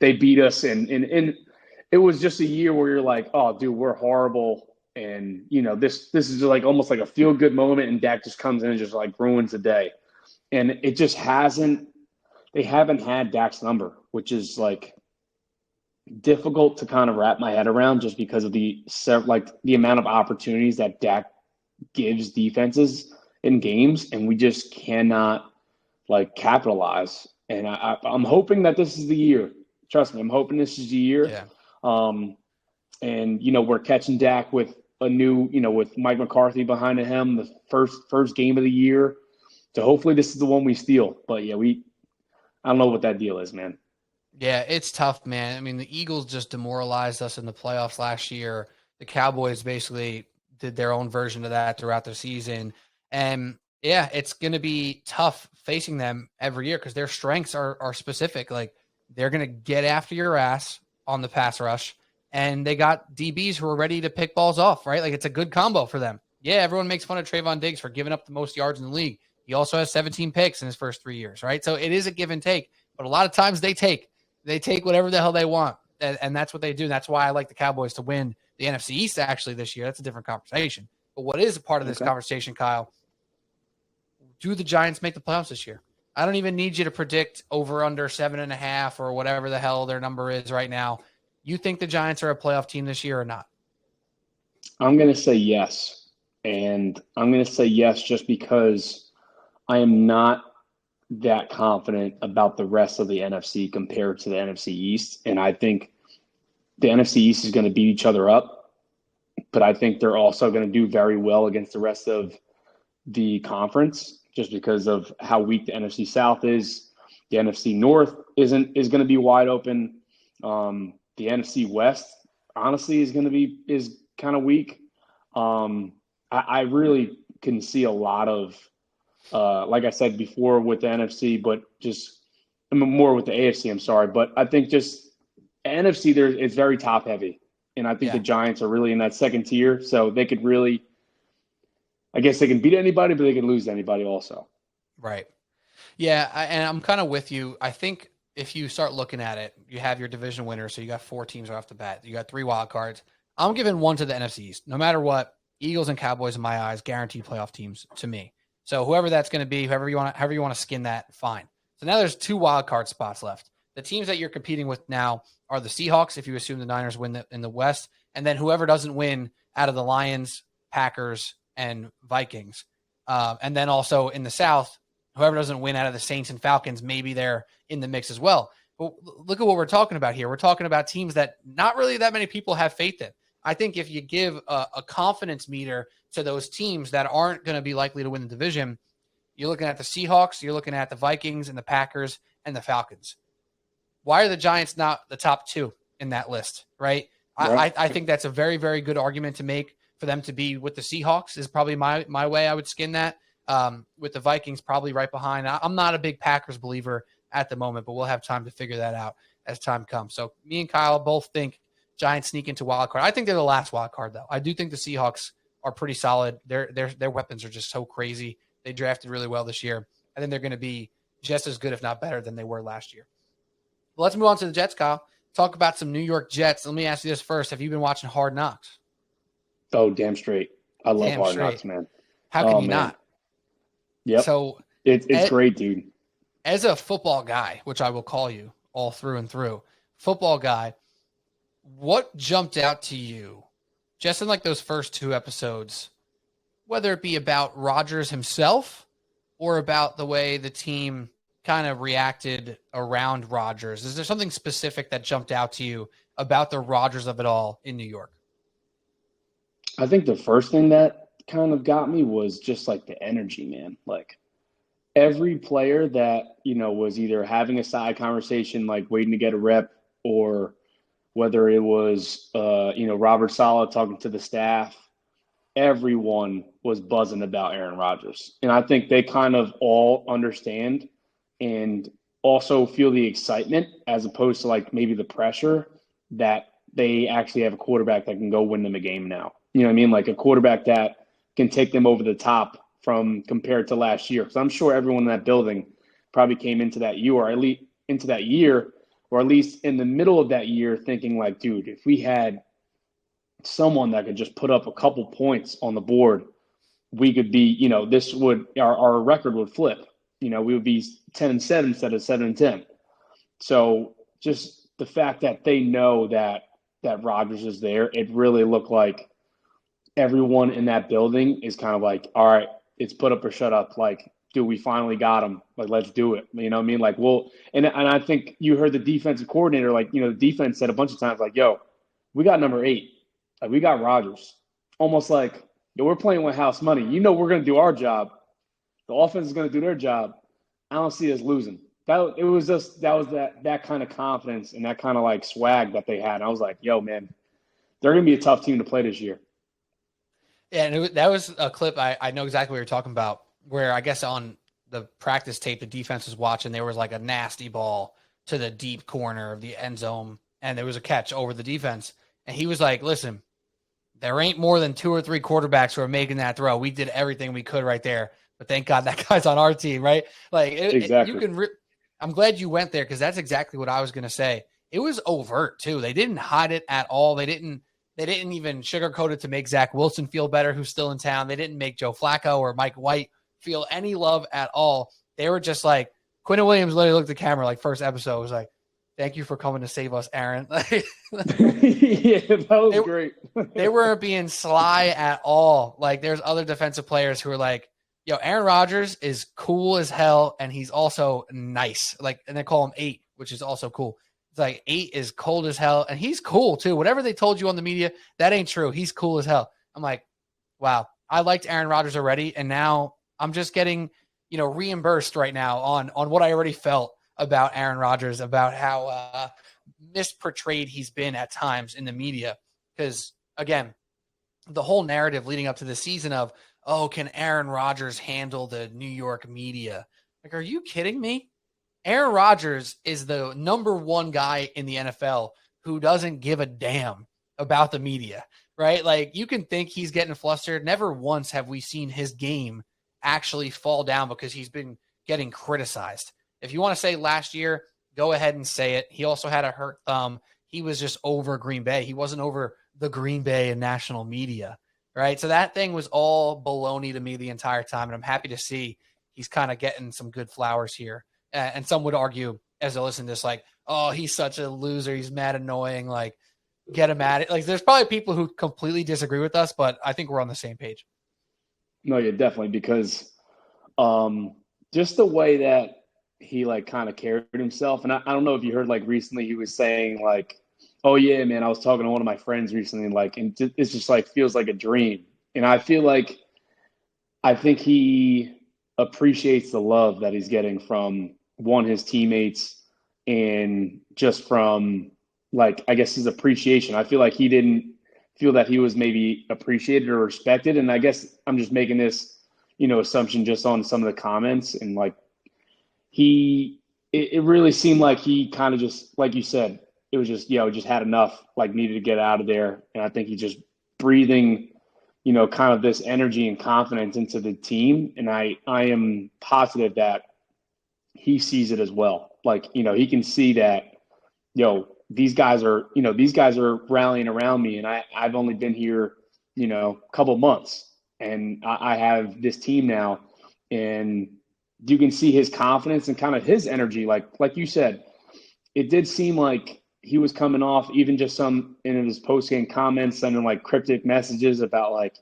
Speaker 4: they beat us, and it was just a year where you're like, oh, dude, we're horrible, and this is just like almost like a feel good moment, and Dak just comes in and just like ruins the day, and it just hasn't. They haven't had Dak's number, which is like difficult to kind of wrap my head around, just because of the amount of opportunities that Dak gives defenses in games, and we just cannot capitalize. And I'm hoping that this is the year. Trust me, I'm hoping this is the year.
Speaker 2: Yeah.
Speaker 4: And we're catching Dak with a new, with Mike McCarthy behind him, the first game of the year. So hopefully this is the one we steal. But yeah, I don't know what that deal is, man.
Speaker 2: Yeah, it's tough, man. I mean, the Eagles just demoralized us in the playoffs last year. The Cowboys basically did their own version of that throughout the season. And yeah, it's going to be tough facing them every year because their strengths are specific. Like, they're going to get after your ass on the pass rush, and they got DBs who are ready to pick balls off, right? Like, it's a good combo for them. Yeah, everyone makes fun of Trayvon Diggs for giving up the most yards in the league. He also has 17 picks in his first 3 years, right? So it is a give and take, but a lot of times they take whatever the hell they want, and that's what they do. And that's why I like the Cowboys to win the NFC East actually this year. That's a different conversation. But what is a part of this conversation, Kyle, do the Giants make the playoffs this year? I don't even need you to predict over under 7.5 or whatever the hell their number is right now. You think the Giants are a playoff team this year or not?
Speaker 4: I'm going to say yes. And I'm going to say yes just because I am not that confident about the rest of the NFC compared to the NFC East. And I think the NFC East is going to beat each other up, but I think they're also going to do very well against the rest of the conference just because of how weak the NFC South is. The NFC North is going to be wide open. The NFC West, honestly, is kind of weak. I really can see a lot of, like I said before with the NFC, but more with the AFC, I'm sorry. But I think just NFC, it's very top heavy. And I think the Giants are really in that second tier. So they could really, I guess they can beat anybody, but they can lose to anybody also.
Speaker 2: Right. Yeah. And I'm kind of with you. I think if you start looking at it, you have your division winner. So you got 4 teams right off the bat. You got 3 wild cards. I'm giving one to the NFC East. No matter what, Eagles and Cowboys, in my eyes, guaranteed playoff teams to me. So whoever that's going to be, however you want to skin that, fine. So now there's 2 wild card spots left. The teams that you're competing with now are the Seahawks, if you assume the Niners win in the West, and then whoever doesn't win out of the Lions, Packers, and Vikings. And then also in the South, whoever doesn't win out of the Saints and Falcons, maybe they're in the mix as well. But look at what we're talking about here. We're talking about teams that not really that many people have faith in. I think if you give a confidence meter to those teams that aren't going to be likely to win the division, You're looking at the Seahawks, you're looking at the Vikings and the Packers and the Falcons. Why are the Giants not the top 2 in that list, right?
Speaker 4: Right.
Speaker 2: I think that's a very, very good argument to make for them to be with the Seahawks is probably my way I would skin that. With the Vikings probably right behind. I'm not a big Packers believer at the moment, but we'll have time to figure that out as time comes. So me and Kyle both think Giants sneak into wild card. I think they're the last wild card, though. I do think the Seahawks are pretty solid. Their weapons are just so crazy. They drafted really well this year. I think they're going to be just as good, if not better, than they were last year. Well, let's move on to the Jets, Kyle. Talk about some New York Jets. Let me ask you this first. Have you been watching Hard Knocks?
Speaker 4: Oh, damn straight. I love
Speaker 2: Damn
Speaker 4: Hard
Speaker 2: straight.
Speaker 4: Knocks, man.
Speaker 2: How can
Speaker 4: Oh,
Speaker 2: you
Speaker 4: man.
Speaker 2: not?
Speaker 4: Yep.
Speaker 2: So
Speaker 4: It's great, dude.
Speaker 2: as a football guy, which I will call you all through and through, football guy, what jumped out to you just in like those first 2 episodes, whether it be about Rodgers himself or about the way the team kind of reacted around Rodgers? Is there something specific that jumped out to you about the Rodgers of it all in New York?
Speaker 4: I think the first thing that kind of got me was just like the energy, man. Like every player that, was either having a side conversation, like waiting to get a rep, or whether it was, Robert Saleh talking to the staff, everyone was buzzing about Aaron Rodgers. And I think they kind of all understand and also feel the excitement as opposed to like maybe the pressure that they actually have a quarterback that can go win them a game now. You know what I mean? Like a quarterback that can take them over the top from compared to last year. Because I'm sure everyone in that building probably came into that year, or at least into that year, or at least in the middle of that year thinking like, dude, if we had someone that could just put up a couple points on the board, we could be, this would, our record would flip. We would be 10-7 instead of 7-10. So just the fact that they know that Rodgers is there, it really looked like everyone in that building is kind of like, all right, it's put up or shut up. Like, dude, we finally got him. Like, let's do it. You know what I mean? Like, and I think you heard the defensive coordinator, like, the defense said a bunch of times, like, yo, we got number 8. Like, we got Rodgers. Almost like, yo, we're playing with house money. We're going to do our job. The offense is going to do their job. I don't see us losing. That was that kind of confidence and that kind of like swag that they had. And I was like, yo, man, they're going to be a tough team to play this year.
Speaker 2: Yeah, and that was a clip. I know exactly what you're talking about, where I guess on the practice tape, the defense was watching. There was like a nasty ball to the deep corner of the end zone, and there was a catch over the defense. And he was like, listen, there ain't more than 2 or 3 quarterbacks who are making that throw. We did everything we could right there, but thank God that guy's on our team, right? Like,
Speaker 4: Exactly.
Speaker 2: I'm glad you went there because that's exactly what I was going to say. It was overt, too. They didn't hide it at all. They didn't even sugarcoat it to make Zach Wilson feel better, who's still in town. They didn't make Joe Flacco or Mike White feel any love at all. They were just like, Quentin Williams literally looked at the camera, like first episode, was like, thank you for coming to save us, Aaron.
Speaker 4: Yeah, that was great.
Speaker 2: They weren't being sly at all. Like, there's other defensive players who are like, yo, Aaron Rodgers is cool as hell, and he's also nice. Like, and they call him 8, which is also cool. It's like 8 is cold as hell, and he's cool too. Whatever they told you on the media, that ain't true. He's cool as hell. I'm like, wow, I liked Aaron Rodgers already, and now I'm just getting, reimbursed right now on what I already felt about Aaron Rodgers, about how misportrayed he's been at times in the media. Because, again, the whole narrative leading up to the season of, oh, can Aaron Rodgers handle the New York media? Like, are you kidding me? Aaron Rodgers is the number 1 guy in the NFL who doesn't give a damn about the media, right? Like, you can think he's getting flustered. Never once have we seen his game actually fall down because he's been getting criticized. If you want to say last year, go ahead and say it. He also had a hurt thumb. He was just over Green Bay. He wasn't over the Green Bay and national media, right? So that thing was all baloney to me the entire time, and I'm happy to see he's kind of getting some good flowers here. And some would argue, as they listen to this, like, oh, he's such a loser. He's mad annoying. Like, get him at it. Like, there's probably people who completely disagree with us, but I think we're on the same page.
Speaker 4: No, yeah, definitely. Because just the way that he, like, kind of carried himself. And I don't know if you heard, like, recently he was saying, like, oh, yeah, man, I was talking to one of my friends recently, like, and it's just, like, feels like a dream. And I feel like I think he appreciates the love that he's getting from his teammates and just from like, I guess his appreciation. I feel like he didn't feel that he was maybe appreciated or respected. And I guess I'm just making this, assumption just on some of the comments and like it really seemed like he kind of just, like you said, it was just, just had enough, like needed to get out of there. And I think he's just breathing, kind of this energy and confidence into the team. And I am positive that he sees it as well. Like, he can see that, these guys are rallying around me and I've only been here, a couple months and I have this team now and you can see his confidence and kind of his energy. Like you said, it did seem like he was coming off even just some in his post-game comments, sending like cryptic messages about like,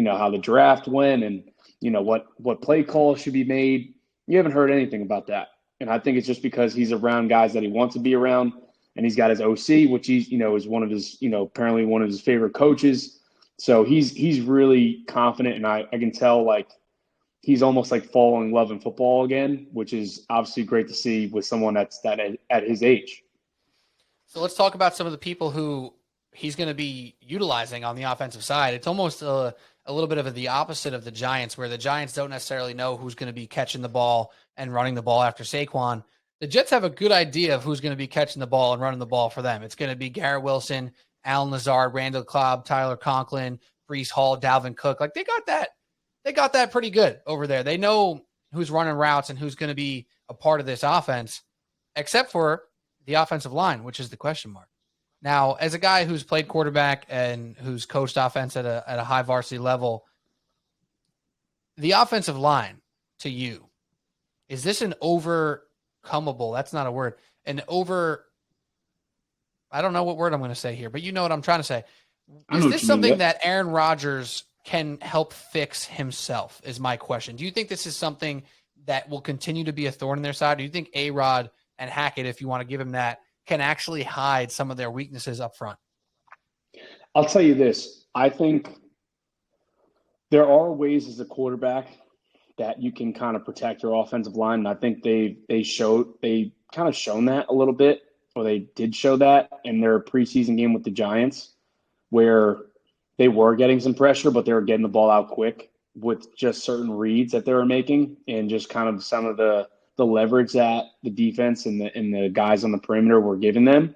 Speaker 4: how the draft went and, what play calls should be made. You haven't heard anything about that. And I think it's just because he's around guys that he wants to be around and he's got his OC, which he's, is one of his, apparently one of his favorite coaches. So he's really confident. And I can tell like he's almost like falling in love in football again, which is obviously great to see with someone that's at his age.
Speaker 2: So let's talk about some of the people who he's going to be utilizing on the offensive side. It's almost a little bit of the opposite of the Giants, where the Giants don't necessarily know who's going to be catching the ball and running the ball after Saquon. The Jets have a good idea of who's going to be catching the ball and running the ball for them. It's going to be Garrett Wilson, Allen Lazard, Randall Cobb, Tyler Conklin, Breece Hall, Dalvin Cook. Like they got that pretty good over there. They know who's running routes and who's going to be a part of this offense, except for the offensive line, which is the question mark. Now, as a guy who's played quarterback and who's coached offense at a high varsity level, the offensive line to you, is this an overcomable? That's not a word. I don't know what word I'm going to say here, but you know what I'm trying to say. Is this something that Aaron Rodgers can help fix himself is my question. Do you think this is something that will continue to be a thorn in their side? Do you think A-Rod and Hackett, if you want to give him that, can actually hide some of their weaknesses up front?
Speaker 4: I'll tell you this. I think there are ways as a quarterback that you can kind of protect your offensive line. And I think they kind of shown that a little bit, or they did show that in their preseason game with the Giants, where they were getting some pressure, but they were getting the ball out quick with just certain reads that they were making and just kind of some of the leverage that the defense and the guys on the perimeter were giving them.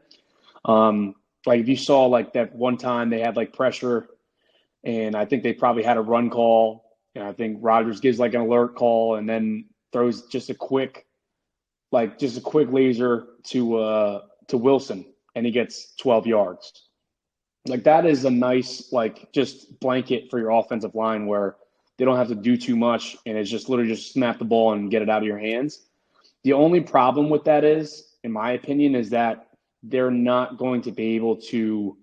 Speaker 4: Like if you saw like that one time they had like pressure and I think they probably had a run call. And I think Rodgers gives like an alert call and then throws just a quick laser to Wilson and he gets 12 yards. Like that is a nice, like just blanket for your offensive line where they don't have to do too much and it's just literally just snap the ball and get it out of your hands. The only problem with that is, in my opinion, is that they're not going to be able to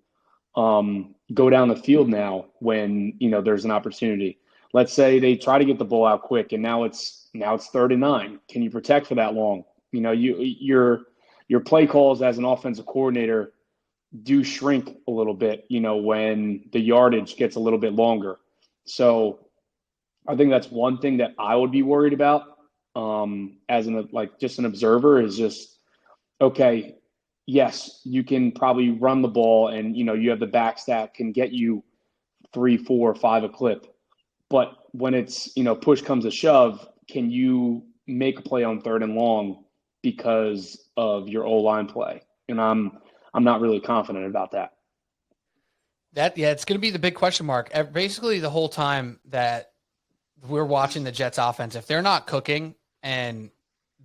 Speaker 4: go down the field now when, there's an opportunity. Let's say they try to get the ball out quick and now it's 3rd and 9. Can you protect for that long? Your play calls as an offensive coordinator do shrink a little bit, when the yardage gets a little bit longer. So I think that's one thing that I would be worried about as just an observer is just, okay, yes, you can probably run the ball and, you have the backs that can get you 3, 4, 5 a clip. But when it's, push comes to shove, can you make a play on 3rd and long because of your O-line play? And I'm not really confident about that.
Speaker 2: It's going to be the big question mark. Basically, the whole time that we're watching the Jets offense, if they're not cooking, and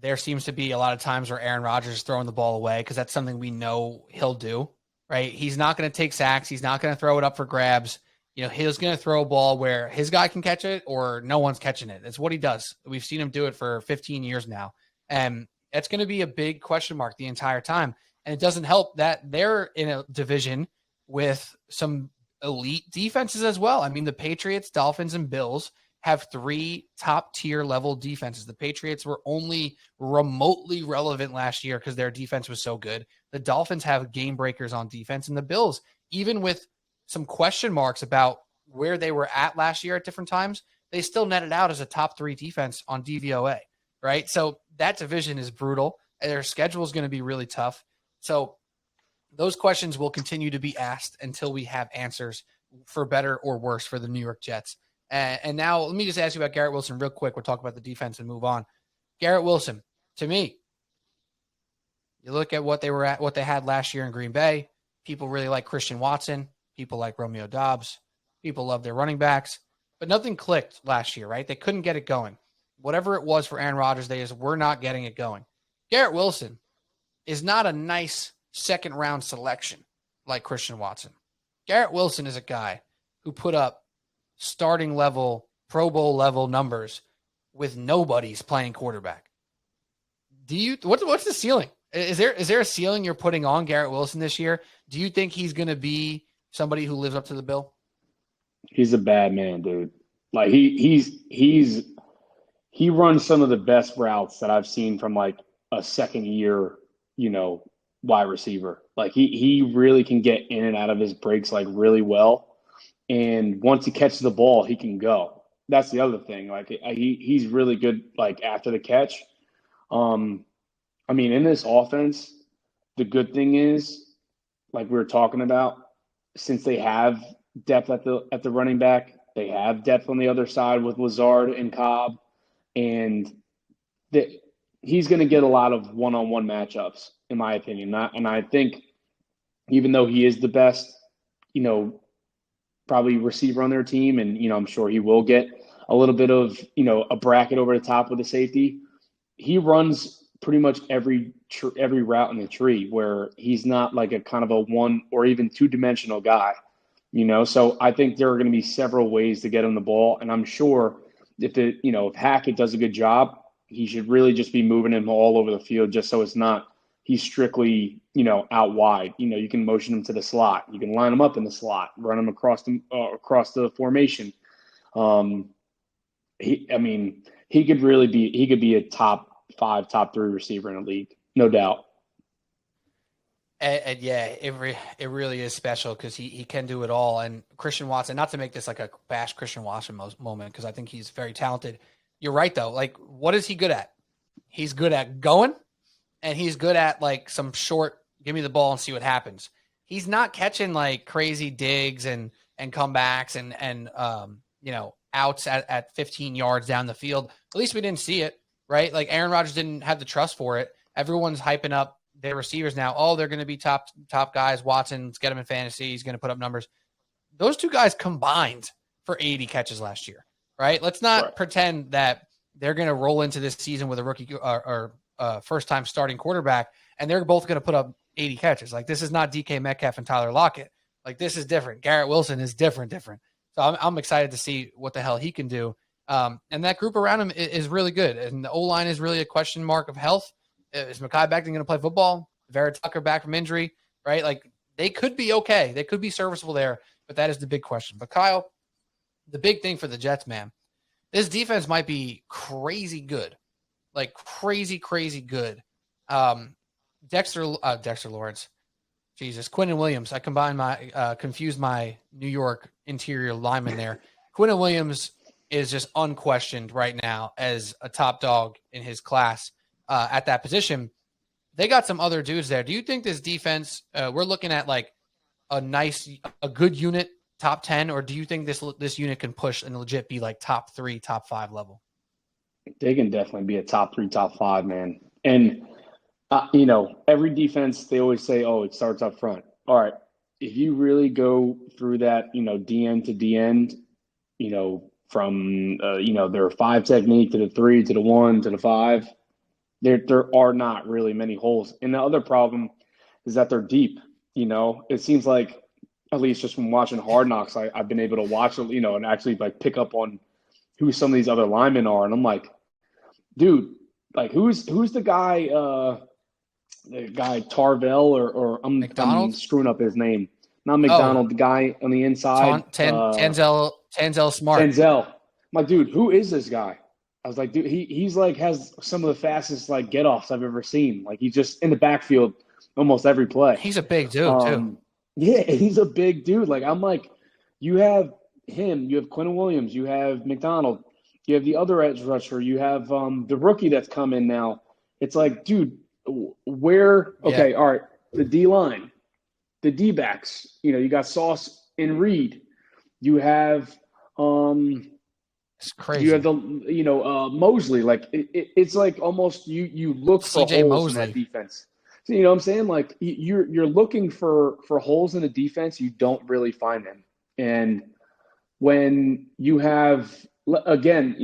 Speaker 2: there seems to be a lot of times where Aaron Rodgers is throwing the ball away because that's something we know he'll do, right? He's not going to take sacks. He's not going to throw it up for grabs. He's going to throw a ball where his guy can catch it or no one's catching it. It's what he does. We've seen him do it for 15 years now. And it's going to be a big question mark the entire time. And it doesn't help that they're in a division with some elite defenses as well. I mean, the Patriots, Dolphins, and Bills have 3 top-tier level defenses. The Patriots were only remotely relevant last year because their defense was so good. The Dolphins have game breakers on defense, and the Bills, even with some question marks about where they were at last year at different times, they still netted out as a top 3 defense on DVOA, right? So that division is brutal. Their schedule is going to be really tough. So those questions will continue to be asked until we have answers for better or worse for the New York Jets. And now let me just ask you about Garrett Wilson real quick. We'll talk about the defense and move on. Garrett Wilson, to me, you look at what they had last year in Green Bay. People really like Christian Watson. People like Romeo Doubs. People love their running backs. But nothing clicked last year, right? They couldn't get it going. Whatever it was for Aaron Rodgers, we're not getting it going. Garrett Wilson is not a nice second-round selection like Christian Watson. Garrett Wilson is a guy who put up starting level, Pro Bowl level numbers with nobody's playing quarterback. What's the ceiling? Is there a ceiling you're putting on Garrett Wilson this year? Do you think he's going to be somebody who lives up to the bill? He's
Speaker 4: a bad man, dude. Like he runs some of the best routes that I've seen from like a second year, wide receiver. Like he really can get in and out of his breaks like really well. And once he catches the ball, he can go. That's the other thing. Like he's really good like after the catch. In this offense, the good thing is, like we were talking about, since they have depth at the running back, they have depth on the other side with Lazard and Cobb, and he's going to get a lot of one-on-one matchups, in my opinion. And I think even though he is the best, probably receiver on their team, and, I'm sure he will get a little bit of, a bracket over the top with the safety, he runs pretty much every route in the tree where he's not like a kind of a one or even two-dimensional guy, So I think there are going to be several ways to get him the ball, and I'm sure if Hackett does a good job, he should really just be moving him all over the field just so it's not he's strictly, out wide. You can motion him to the slot. You can line him up in the slot, run him across the formation. He could be a top 5, top 3 receiver in the league, no doubt.
Speaker 2: And yeah, it really is special because he can do it all. And Christian Watson, not to make this like a bash Christian Watson moment, because I think he's very talented. You're right, though. Like, what is he good at? He's good at going, and he's good at like some short, give me the ball and see what happens. He's not catching like crazy digs and comebacks and outs at 15 yards down the field. At least we didn't see it, right? Like Aaron Rodgers didn't have the trust for it. Everyone's hyping up their receivers now. Oh, they're going to be top guys. Watson, let's get him in fantasy. He's going to put up numbers. Those two guys combined for 80 catches last year, right? Let's not pretend that they're going to roll into this season with a rookie or first-time starting quarterback, and they're both going to put up 80 catches. Like, this is not DK Metcalf and Tyler Lockett. Like, this is different. Garrett Wilson is different. So I'm excited to see what the hell he can do. And that group around him is really good. And the O-line is really a question mark of health. Is Mekhi Becton going to play football? Vera Tucker back from injury, right? Like, they could be okay. They could be serviceable there, but that is the big question. But, Kyle, the big thing for the Jets, man, this defense might be crazy good. Like, crazy, crazy good. Dexter Lawrence. Jesus. Quinnen Williams. I confused my New York interior lineman there. Quinnen Williams is just unquestioned right now as a top dog in his class at that position. They got some other dudes there. Do you think this defense, we're looking at like a good unit, top 10, or do you think this unit can push and legit be like top 3, top 5 level?
Speaker 4: They can definitely be a top 3, top 5, man. And, every defense, they always say, oh, it starts up front. All right. If you really go through that, D end to D end, from, their 5 technique to the 3 to the 1 to the 5, there are not really many holes. And the other problem is that they're deep. It seems like, at least just from watching Hard Knocks, I've been able to watch, and actually like pick up on who some of these other linemen are. And I'm like, dude, like who's the guy, Tarvell or I'm screwing up his name. Not McDonald, the guy on the inside.
Speaker 2: Tanzel Smart.
Speaker 4: Tanzel. I'm like, dude, who is this guy? I was like, dude, he's like has some of the fastest like get-offs I've ever seen. Like he's just in the backfield almost every play.
Speaker 2: He's a big dude too.
Speaker 4: Yeah, he's a big dude. Like I'm like, you have him, you have Quentin Williams, you have McDonald, you have the other edge rusher, you have the rookie that's come in now. It's like, dude, where? Okay,
Speaker 2: Yeah.
Speaker 4: all right, the D line, the D backs. You got Sauce and Reed. You have
Speaker 2: It's crazy.
Speaker 4: you have the Mosley. Like it's like almost you look for
Speaker 2: CJ
Speaker 4: holes in
Speaker 2: Mosley.
Speaker 4: that defense. So, you know what I'm saying? Like you're looking for holes in the defense, you don't really find them. And when you have, again,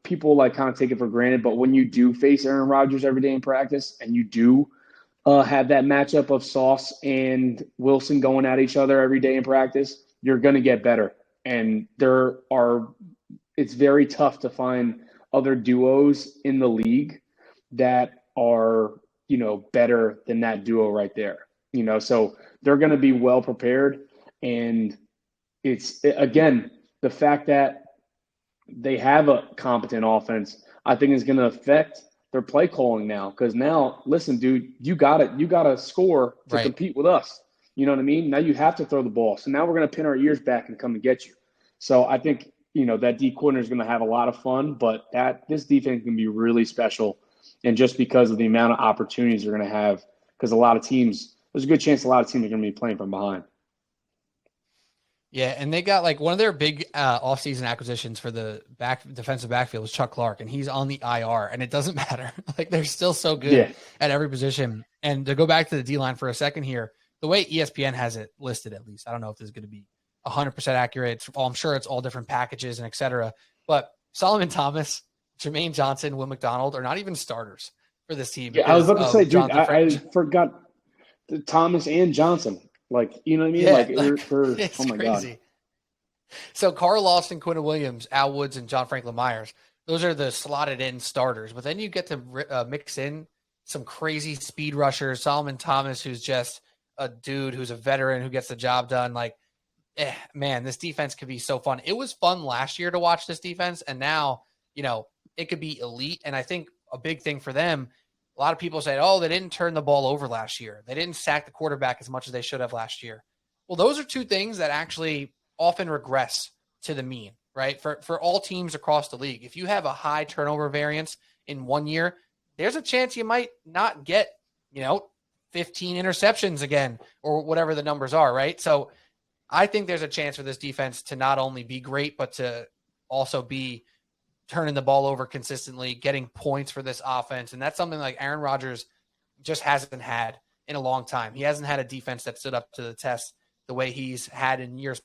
Speaker 4: people like kind of take it for granted, but when you do face Aaron Rodgers every day in practice, and you do have that matchup of Sauce and Wilson going at each other every day in practice, you're going to get better. And it's very tough to find other duos in the league that are, better than that duo right there. So they're going to be well prepared. And it's, again, the fact that they have a competent offense, I think is going to affect their play calling now. Because now, listen, dude, you got to score to compete with us. You know what I mean? Now you have to throw the ball. So now we're going to pin our ears back and come and get you. So I think, that D corner is going to have a lot of fun, but this defense can be really special. And just because of the amount of opportunities they're going to have, because there's a good chance a lot of teams are going to be playing from behind.
Speaker 2: Yeah, and they got like one of their big offseason acquisitions for the defensive backfield was Chuck Clark, and he's on the IR, and it doesn't matter. Like they're still so good at every position. And to go back to the D-line for a second here, the way ESPN has it listed, at least, I don't know if this is going to be 100% accurate. I'm sure it's all different packages and et cetera. But Solomon Thomas, Jermaine Johnson, Will McDonald are not even starters for this team.
Speaker 4: Yeah, I was about to say, dude, I forgot Thomas and Johnson. Like, you know what I mean?
Speaker 2: Yeah,
Speaker 4: oh my
Speaker 2: crazy.
Speaker 4: God.
Speaker 2: So Carl Lawson, Quentin Williams, Al Woods, and John Franklin Myers, those are the slotted in starters. But then you get to mix in some crazy speed rushers, Solomon Thomas, who's just a dude who's a veteran who gets the job done. Like, man, this defense could be so fun. It was fun last year to watch this defense, and now, it could be elite. And I think a big thing for them, a lot of people said, they didn't turn the ball over last year. They didn't sack the quarterback as much as they should have last year. Well, those are two things that actually often regress to the mean, right? For all teams across the league. If you have a high turnover variance in 1 year, there's a chance you might not get, 15 interceptions again or whatever the numbers are, right? So I think there's a chance for this defense to not only be great, but to also be turning the ball over consistently, getting points for this offense. And that's something like Aaron Rodgers just hasn't had in a long time. He hasn't had a defense that stood up to the test the way he's had in years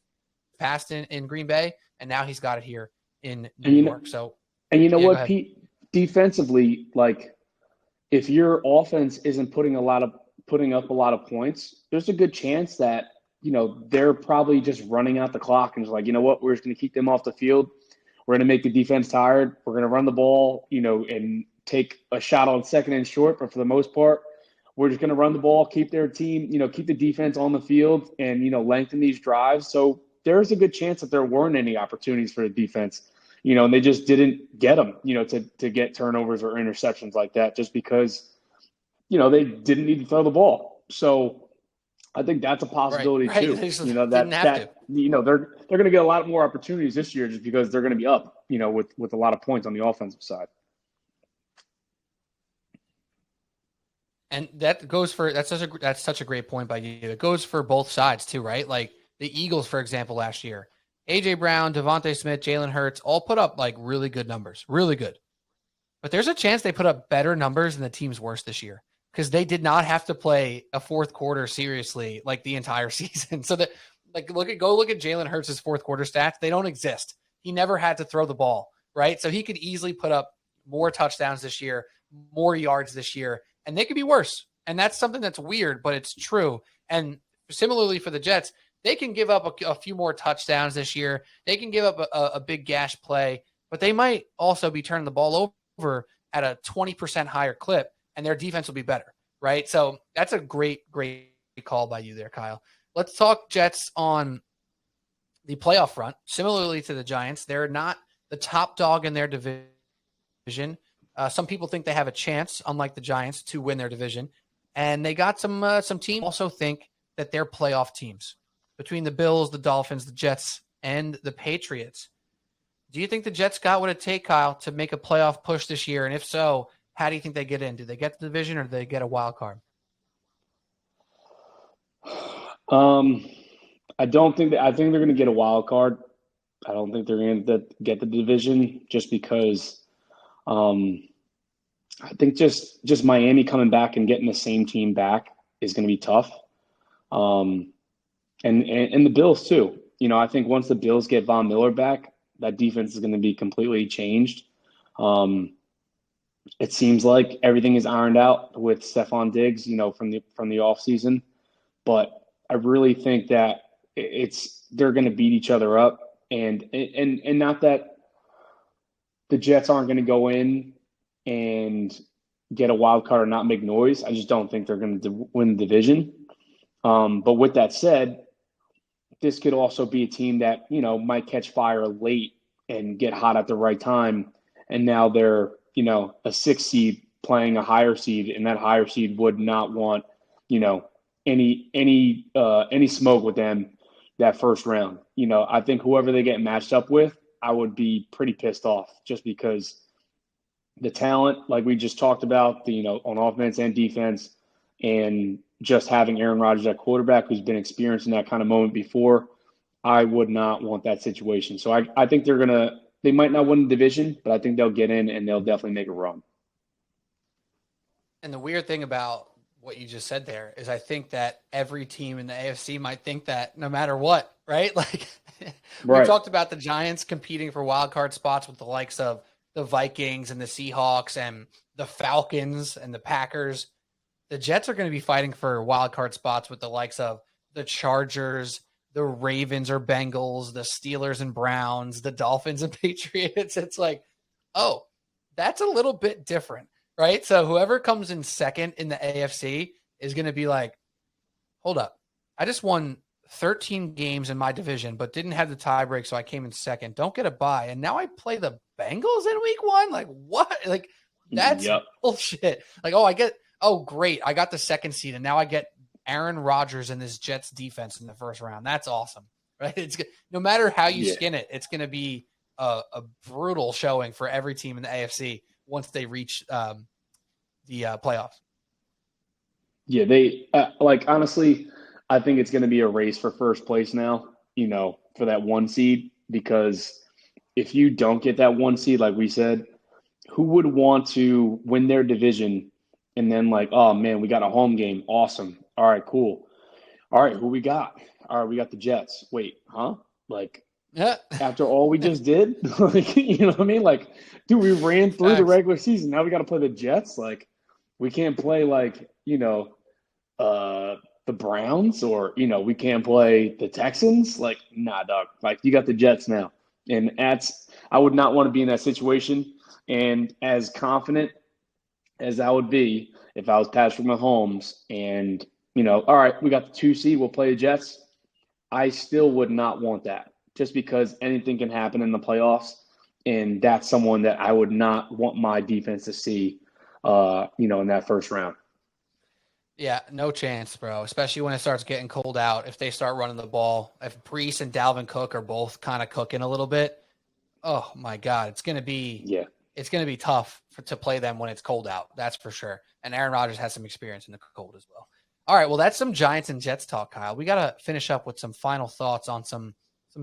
Speaker 2: past in Green Bay. And now he's got it here in New York.
Speaker 4: And you know what, Pete? Defensively, like if your offense isn't putting up a lot of points, there's a good chance that, they're probably just running out the clock and just like, you know what, we're just going to keep them off the field. We're going to make the defense tired. We're going to run the ball, and take a shot on second and short. But for the most part, we're just going to run the ball, keep their team, keep the defense on the field and, lengthen these drives. So there's a good chance that there weren't any opportunities for the defense, and they just didn't get them, to get turnovers or interceptions like that just because, they didn't need to throw the ball. So I think that's a possibility too. They're going to get a lot more opportunities this year just because they're going to be up, with a lot of points on the offensive side.
Speaker 2: And that's such a great point by you. It goes for both sides too, right? Like the Eagles, for example, last year, AJ Brown, Devontae Smith, Jalen Hurts all put up like really good numbers, really good. But there's a chance they put up better numbers than the team's worst this year, because they did not have to play a fourth quarter seriously like the entire season. So that look at Jalen Hurts' fourth quarter stats. They don't exist. He never had to throw the ball, right? So he could easily put up more touchdowns this year, more yards this year, and they could be worse. And that's something that's weird, but it's true. And similarly for the Jets, they can give up a few more touchdowns this year. They can give up a big gash play, but they might also be turning the ball over at a 20% higher clip, and their defense will be better, right? So that's a great call by you there, Kyle. Let's talk Jets on the playoff front. Similarly to the Giants, they're not the top dog in their division. Some people think they have a chance, unlike the Giants, to win their division. And they got some teams also think that they're playoff teams. Between the Bills, the Dolphins, the Jets, and the Patriots. Do you think the Jets got what it takes, Kyle, to make a playoff push this year? And if so, how do you think they get in? Do they get the division or do they get a wild card?
Speaker 4: I don't think that. I think they're going to get a wild card. I don't think they're going to get the division just because. I think just Miami coming back and getting the same team back is going to be tough. And the Bills too. I think once the Bills get Von Miller back, that defense is going to be completely changed. It seems like everything is ironed out with Stephon Diggs, from the offseason. But I really think that they're going to beat each other up, and not that the Jets aren't going to go in and get a wild card or not make noise. I just don't think they're going to win the division. But with that said, this could also be a team that, might catch fire late and get hot at the right time. And now they're, a 6 seed playing a higher seed, and that higher seed would not want, any smoke with them that first round. I think whoever they get matched up with, I would be pretty pissed off just because the talent, like we just talked about, on offense and defense, and just having Aaron Rodgers at quarterback who's been experienced in that kind of moment before, I would not want that situation. So I think they might not win the division, but I think they'll get in and they'll definitely make a run.
Speaker 2: And the weird thing about what you just said there is I think that every team in the AFC might think that no matter what, right? Like we talked about the Giants competing for wild card spots with the likes of the Vikings and the Seahawks and the Falcons and the Packers. The Jets are going to be fighting for wild card spots with the likes of the Chargers, the Ravens or Bengals, the Steelers and Browns, the Dolphins and Patriots. It's like, oh, that's a little bit different, right? So whoever comes in second in the AFC is going to be like, hold up, I just won 13 games in my division, but didn't have the tie break, so I came in second. Don't get a bye. And now I play the Bengals in week 1? Like, what? Like, that's bullshit. Like, great, I got the second seed, and now I get Aaron Rodgers and this Jets defense in the first round. That's awesome, right? It's no matter how you skin it, it's going to be a brutal showing for every team in the AFC once they reach the playoffs.
Speaker 4: Yeah, they honestly, I think it's going to be a race for first place now, for that 1 seed, because if you don't get that 1 seed, like we said, who would want to win their division and then oh man, we got a home game. Awesome. All right, cool. All right, who we got? All right, we got the Jets. Wait, huh? After all we just did? You know what I mean? Dude, we ran through the regular season. Now we got to play the Jets? We can't play the Browns or, we can't play the Texans? Nah, dog. You got the Jets now. And I would not want to be in that situation. And as confident as I would be if I was Patrick Mahomes and, all right, we got the 2 seed, we'll play the Jets, I still would not want that just because anything can happen in the playoffs. And that's someone that I would not want my defense to see, in that first round.
Speaker 2: Yeah, no chance, bro, especially when it starts getting cold out. If they start running the ball, if Brees and Dalvin Cook are both kind of cooking a little bit, oh, my God, it's going to be tough to play them when it's cold out. That's for sure. And Aaron Rodgers has some experience in the cold as well. All right, well, that's some Giants and Jets talk, Kyle. We got to finish up with some final thoughts on some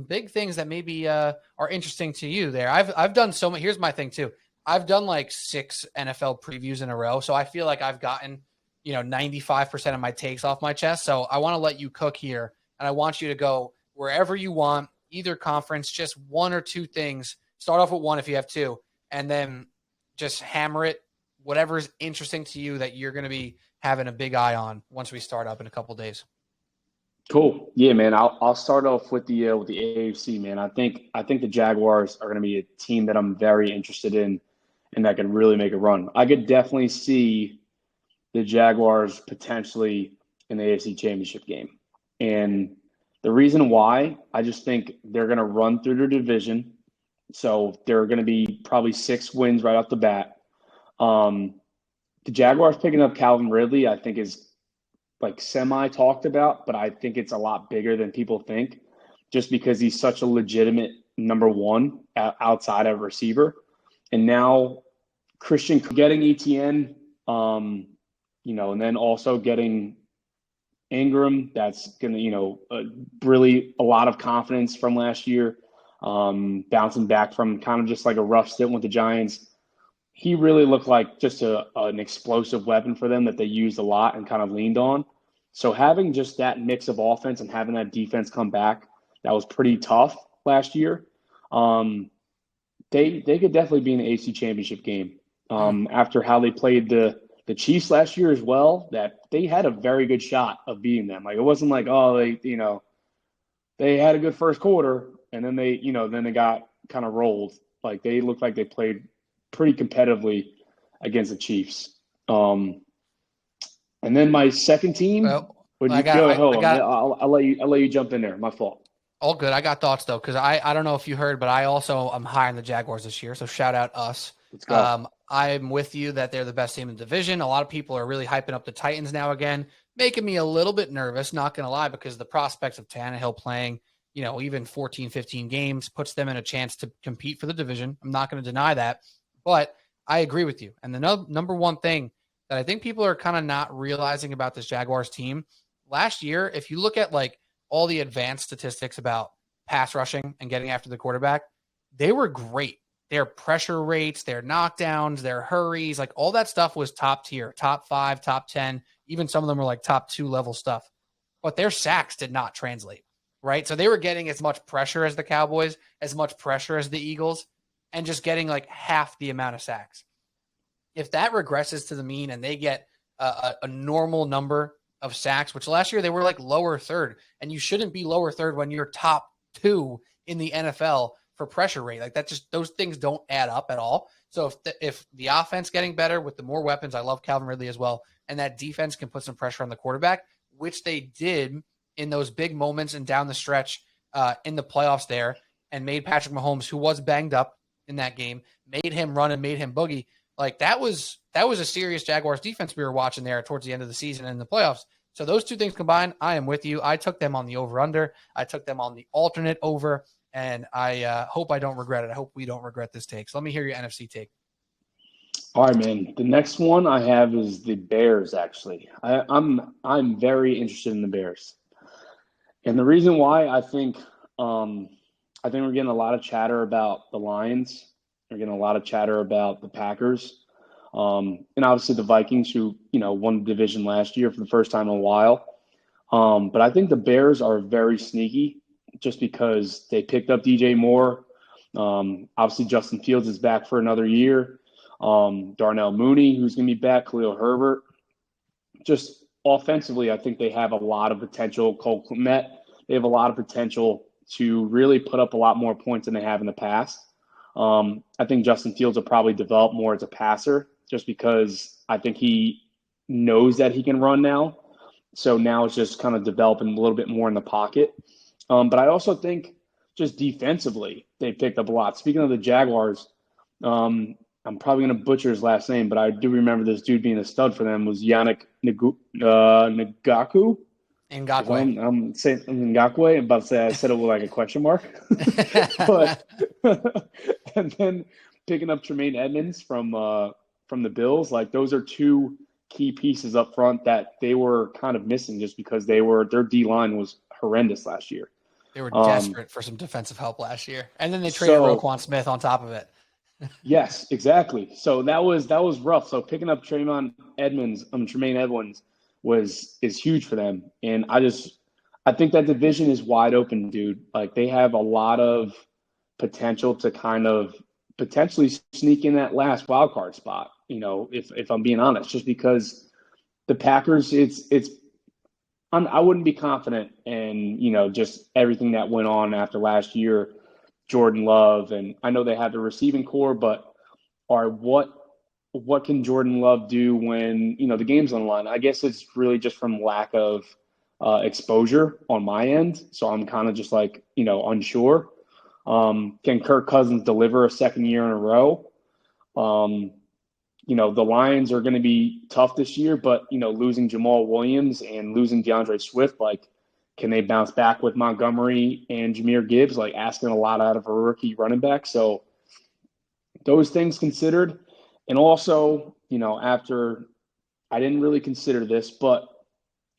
Speaker 2: big things that maybe are interesting to you there. I've done so much. Here's my thing, too. I've done 6 NFL previews in a row, so I feel like I've gotten 95% of my takes off my chest. So I want to let you cook here, and I want you to go wherever you want, either conference, just 1 or 2 things. Start off with 1 if you have 2, and then just hammer it, whatever's interesting to you that you're going to be having a big eye on once we start up in a couple days.
Speaker 4: Cool. Yeah, man. I'll start off with the AFC, man. I think the Jaguars are going to be a team that I'm very interested in and that can really make a run. I could definitely see the Jaguars potentially in the AFC Championship game. And the reason why, I just think they're going to run through their division. So they're going to be probably 6 wins right off the bat. The Jaguars picking up Calvin Ridley, I think is semi talked about, but I think it's a lot bigger than people think. just because he's such a legitimate number one outside of receiver. And now Christian getting ETN, and then also getting Ingram, that's going to, really a lot of confidence from last year, bouncing back from kind of just like a rough stint with the Giants. He really looked like just an explosive weapon for them that they used a lot and kind of leaned on. So having just that mix of offense and having that defense come back, that was pretty tough last year. They could definitely be in the AFC Championship game. After how they played the Chiefs last year as well, that they had a very good shot of beating them. Like, it wasn't like, they had a good first quarter and then they got kind of rolled. Like, they looked like they played pretty competitively against the Chiefs. And then my second team, I'll let you jump in there. My fault.
Speaker 2: All good. I got thoughts though, because I don't know if you heard, but I also am high on the Jaguars this year. So shout out us.
Speaker 4: Let's go.
Speaker 2: I'm with you that they're the best team in the division. A lot of people are really hyping up the Titans now again, making me a little bit nervous, not going to lie, because the prospects of Tannehill playing, even 14, 15 games puts them in a chance to compete for the division. I'm not going to deny that, but I agree with you. And the number one thing that I think people are kind of not realizing about this Jaguars team last year, if you look at like all the advanced statistics about pass rushing and getting after the quarterback, they were great. Their pressure rates, their knockdowns, their hurries, like all that stuff was top tier, top 5, top 10. Even some of them were like top 2 level stuff. But their sacks did not translate, right? So they were getting as much pressure as the Cowboys, as much pressure as the Eagles, and just getting like half the amount of sacks. If that regresses to the mean and they get a normal number of sacks, which last year they were like lower third, and you shouldn't be lower third when you're top 2 in the NFL for pressure rate. Like, that just, those things don't add up at all. So if the offense getting better with the more weapons, I love Calvin Ridley as well, and that defense can put some pressure on the quarterback, which they did in those big moments and down the stretch in the playoffs there, and made Patrick Mahomes, who was banged up in that game, made him run and made him boogie. Like, that was a serious Jaguars defense we were watching there towards the end of the season and in the playoffs. So those two things combined, I am with you. I took them on the over-under. I took them on the alternate over, and I hope I don't regret it. I hope we don't regret this take. So let me hear your NFC take.
Speaker 4: All right, man. The next one I have is the Bears, actually. I'm very interested in the Bears. And the reason why, I think we're getting a lot of chatter about the Lions. We're getting a lot of chatter about the Packers. And obviously the Vikings, who, won the division last year for the first time in a while. But I think the Bears are very sneaky just because they picked up DJ Moore. Obviously Justin Fields is back for another year. Darnell Mooney, who's going to be back, Khalil Herbert. Just offensively, I think they have a lot of potential. Cole Kmet, they have a lot of potential to really put up a lot more points than they have in the past. I think Justin Fields will probably develop more as a passer just because I think he knows that he can run now. So now it's just kind of developing a little bit more in the pocket. But I also think just defensively, they picked up a lot. Speaking of the Jaguars, I'm probably going to butcher his last name, but I do remember this dude being a stud for them was Yannick Ngakoue.
Speaker 2: Ngakoue.
Speaker 4: I'm saying Ngakoue. I'm about to say I said it with like a question mark. But and then picking up Tremaine Edmonds from the Bills, like those are two key pieces up front that they were kind of missing just because their D line was horrendous last year.
Speaker 2: They were desperate for some defensive help last year, and then they traded Roquan Smith on top of it.
Speaker 4: Yes, exactly. So that was rough. So picking up Tremaine Edmonds is huge for them. And I think that division is wide open, dude. Like, they have a lot of potential to kind of potentially sneak in that last wild card spot, if I'm being honest, just because the Packers, I wouldn't be confident in, just everything that went on after last year. Jordan Love, and I know they have the receiving core, but what can Jordan Love do when the game's on the line? I guess it's really just from lack of exposure on my end, so I'm kind of just like unsure. Can Kirk Cousins deliver a second year in a row? The Lions are going to be tough this year, but losing Jamal Williams and losing DeAndre Swift, like can they bounce back with Montgomery and Jahmyr Gibbs, like asking a lot out of a rookie running back. So those things considered. And also, after I didn't really consider this, but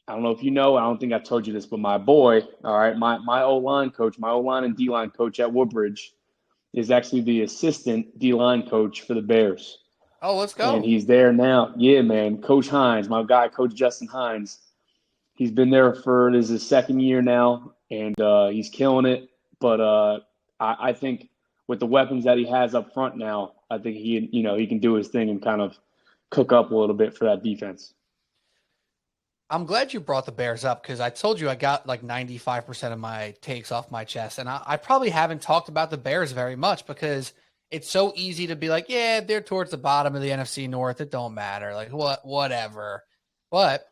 Speaker 4: I don't know if you know, I don't think I told you this, but my boy, all right, my O-line coach, my O-line and D-line coach at Woodbridge is actually the assistant D-line coach for the Bears.
Speaker 2: Oh, let's go.
Speaker 4: And he's there now. Yeah, man. Coach Hines, my guy, Coach Justin Hines. He's been there this is his second year now, and he's killing it. But I think with the weapons that he has up front now, I think he can do his thing and kind of cook up a little bit for that defense.
Speaker 2: I'm glad you brought the Bears up because I told you I got like 95% of my takes off my chest. And I probably haven't talked about the Bears very much because it's so easy to be like, yeah, they're towards the bottom of the NFC North. It don't matter. Like, whatever. But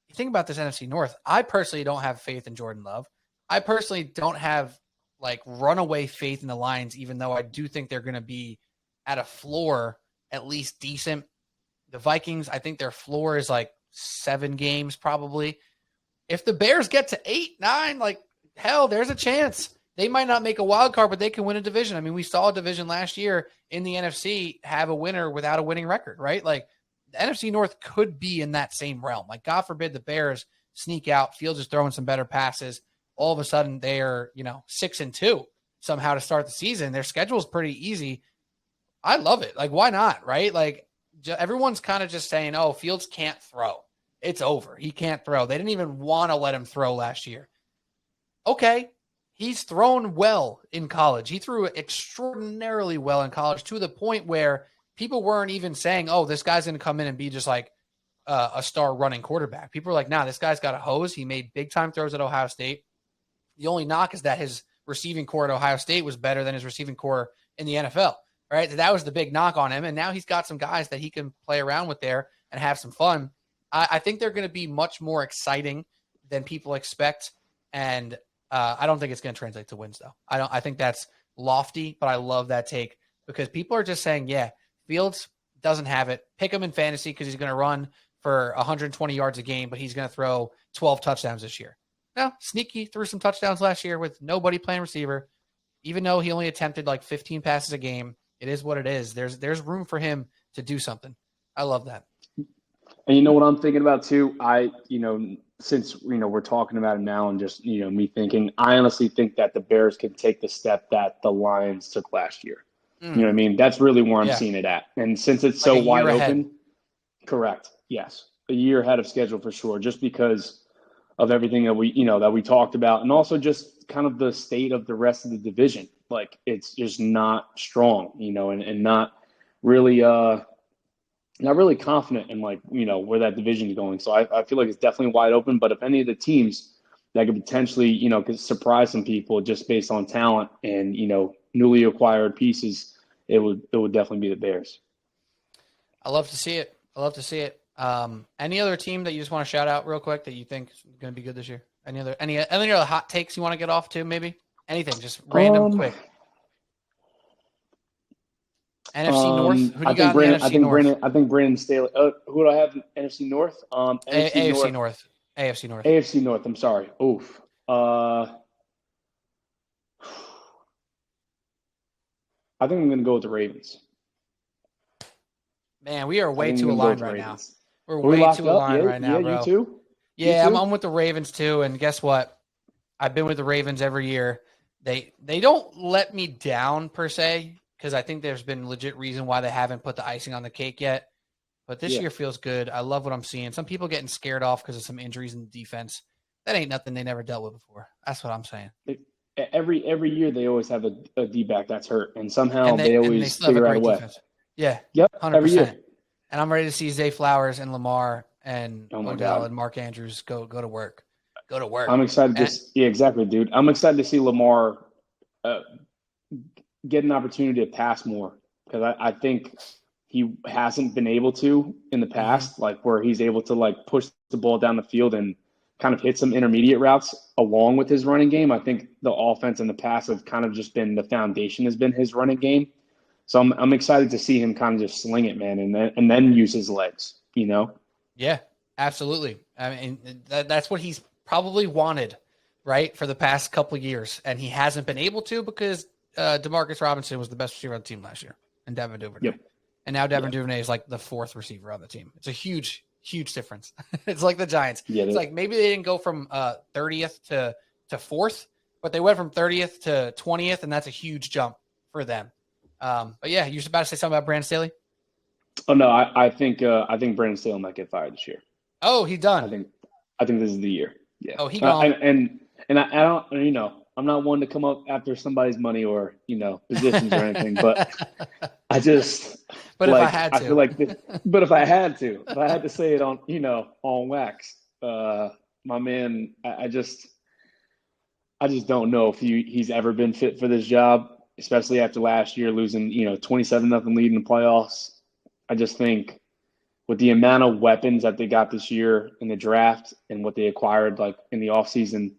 Speaker 2: you think about this NFC North, I personally don't have faith in Jordan Love. I personally don't have like runaway faith in the Lions, even though I do think they're going to be at a floor at least decent. The Vikings, I think their floor is like 7 games probably. If the Bears get to 8, 9, like hell, there's a chance. They might not make a wild card, but they can win a division. I mean, we saw a division last year in the NFC have a winner without a winning record, right? Like the NFC North could be in that same realm. Like God forbid the Bears sneak out. Fields is throwing some better passes. All of a sudden they're, 6-2 somehow to start the season. Their schedule is pretty easy. I love it. Like, why not? Right? Like everyone's kind of just saying, oh, Fields can't throw. It's over. He can't throw. They didn't even want to let him throw last year. Okay. He's thrown well in college. He threw extraordinarily well in college to the point where people weren't even saying, oh, this guy's going to come in and be just like a star running quarterback. People were like, nah, this guy's got a hose. He made big time throws at Ohio State. The only knock is that his receiving core at Ohio State was better than his receiving core in the NFL, right? That was the big knock on him. And now he's got some guys that he can play around with there and have some fun. I think they're going to be much more exciting than people expect. And I don't think it's going to translate to wins, though. I think that's lofty, but I love that take because people are just saying, yeah, Fields doesn't have it. Pick him in fantasy because he's going to run for 120 yards a game, but he's going to throw 12 touchdowns this year. No, Sneaky threw some touchdowns last year with nobody playing receiver, even though he only attempted like 15 passes a game. It is what it is. There's room for him to do something. I love that.
Speaker 4: And you know what I'm thinking about too? Since we're talking about it now and just me thinking, I honestly think that the Bears can take the step that the Lions took last year. You know what I mean? That's really where I'm seeing it at. And since it's so wide open, correct? Yes, a year ahead of schedule for sure. Just because of everything that we talked about, and also just kind of the state of the rest of the division. Like it's just not strong, and not really confident in where that division is going. So I feel like it's definitely wide open. But if any of the teams that could potentially, could surprise some people just based on talent and, newly acquired pieces, it would definitely be the Bears.
Speaker 2: I love to see it. Any other team that you just want to shout out real quick that you think is going to be good this year? Any other hot takes you want to get off to? Maybe anything, just random, quick. NFC North. Who do you got in the NFC North?
Speaker 4: I think Brandon Staley. Who do I have in NFC North?
Speaker 2: AFC North. AFC North.
Speaker 4: AFC North. I'm sorry. Oof. I think I'm going to go with the Ravens.
Speaker 2: Man, we are way too aligned right now. We're way too aligned right now, bro.
Speaker 4: You too?
Speaker 2: Yeah, I'm with the Ravens too. And guess what? I've been with the Ravens every year. They don't let me down per se because I think there's been legit reason why they haven't put the icing on the cake yet. But this year feels good. I love what I'm seeing. Some people getting scared off because of some injuries in the defense. That ain't nothing they never dealt with before. That's what I'm saying.
Speaker 4: Every year they always have a D-back that's hurt, and somehow they always figure out a way.
Speaker 2: Defense. Yeah.
Speaker 4: Yep.
Speaker 2: 100%.
Speaker 4: Every year.
Speaker 2: And I'm ready to see Zay Flowers and Lamar and Odell and Mark Andrews go to work. Go to work.
Speaker 4: I'm excited exactly, dude. I'm excited to see Lamar get an opportunity to pass more because I think he hasn't been able to in the past, like where he's able to push the ball down the field and kind of hit some intermediate routes along with his running game. I think the offense in the past have kind of just been the foundation has been his running game. So I'm excited to see him kind of just sling it, man, and then use his legs,
Speaker 2: Yeah, absolutely. I mean, that's what he's probably wanted right, for the past couple of years, and he hasn't been able to because Demarcus Robinson was the best receiver on the team last year, and Devin Duvernay.
Speaker 4: Yep.
Speaker 2: And now Devin Duvernay is like the fourth receiver on the team. It's a huge, huge difference. It's like the Giants.
Speaker 4: Yeah,
Speaker 2: it's like maybe they didn't go from 30th to 4th, but they went from 30th to 20th, and that's a huge jump for them. But yeah, you're about to say something about Brandon Staley?
Speaker 4: Oh no, I think Brandon Staley might get fired this year.
Speaker 2: Oh, he done.
Speaker 4: I think this is the year. Yeah.
Speaker 2: Oh, he gone.
Speaker 4: And I don't, I'm not one to come up after somebody's money or, positions or anything, but I just
Speaker 2: but
Speaker 4: like,
Speaker 2: if I had to.
Speaker 4: I feel like but if I had to say it on, on wax, my man, I just don't know if he's ever been fit for this job, especially after last year losing, 27-0 lead in the playoffs. I just think with the amount of weapons that they got this year in the draft and what they acquired like in the offseason,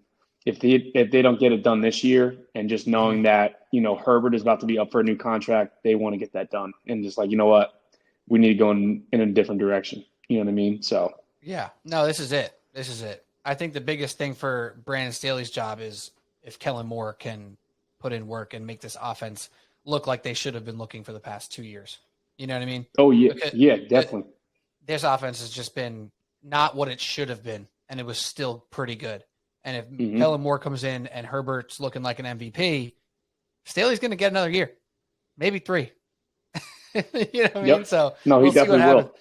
Speaker 4: if they don't get it done this year, and just knowing that, Herbert is about to be up for a new contract, they want to get that done. And just like, you know what, we need to go in a different direction. You know what I mean? So
Speaker 2: yeah, no, this is it. I think the biggest thing for Brandon Staley's job is if Kellen Moore can put in work and make this offense look like they should have been looking for the past 2 years. You know what I mean?
Speaker 4: Oh yeah, definitely.
Speaker 2: This offense has just been not what it should have been, and it was still pretty good. And if Kellen Moore comes in and Herbert's looking like an MVP, Staley's going to get another year, maybe 3. You know what I mean? So
Speaker 4: no, he definitely will.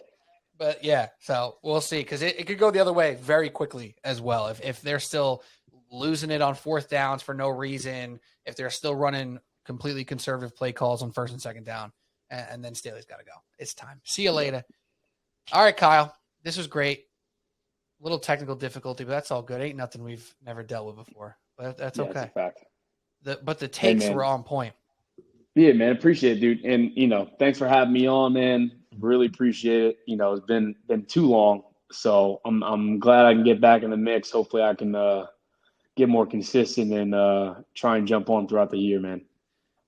Speaker 2: But yeah, so we'll see, because it could go the other way very quickly as well. If they're still losing it on 4th downs for no reason, if they're still running completely conservative play calls on 1st and 2nd down, and then Staley's got to go. It's time. See you later. All right, Kyle, this was great. Little technical difficulty, but that's all good. Ain't nothing we've never dealt with before. But that's okay.
Speaker 4: That's a fact.
Speaker 2: But the takes were on point.
Speaker 4: Yeah, man, appreciate it, dude. And thanks for having me on, man. Really appreciate it. It's been too long, so I'm glad I can get back in the mix. Hopefully, I can get more consistent and try and jump on throughout the year, man.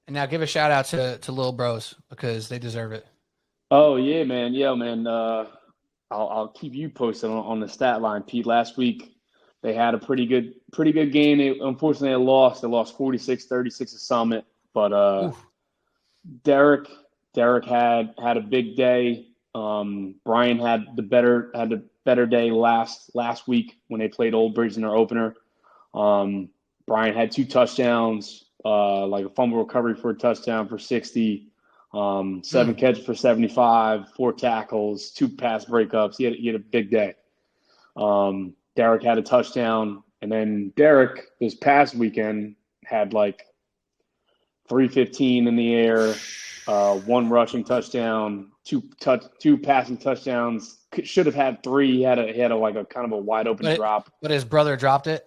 Speaker 2: And now give a shout out to Lil Bros, because they deserve it.
Speaker 4: Oh yeah, man. Yeah, man. I'll keep you posted on the stat line, Pete. Last week they had a pretty good game. Unfortunately, they lost. They lost 46-36 at Summit. But Derek had a big day. Brian had the better day last week when they played Old Bridge in their opener. Brian had 2 touchdowns, like a fumble recovery for a touchdown for 60. 7 catches for 75, 4 tackles, 2 pass breakups. He had a big day. Derek had a touchdown, and then Derek this past weekend had like 315 in the air, 1 rushing touchdown, 2 passing touchdowns. Should have had 3. He had a like a kind of a wide open drop.
Speaker 2: But his brother dropped it.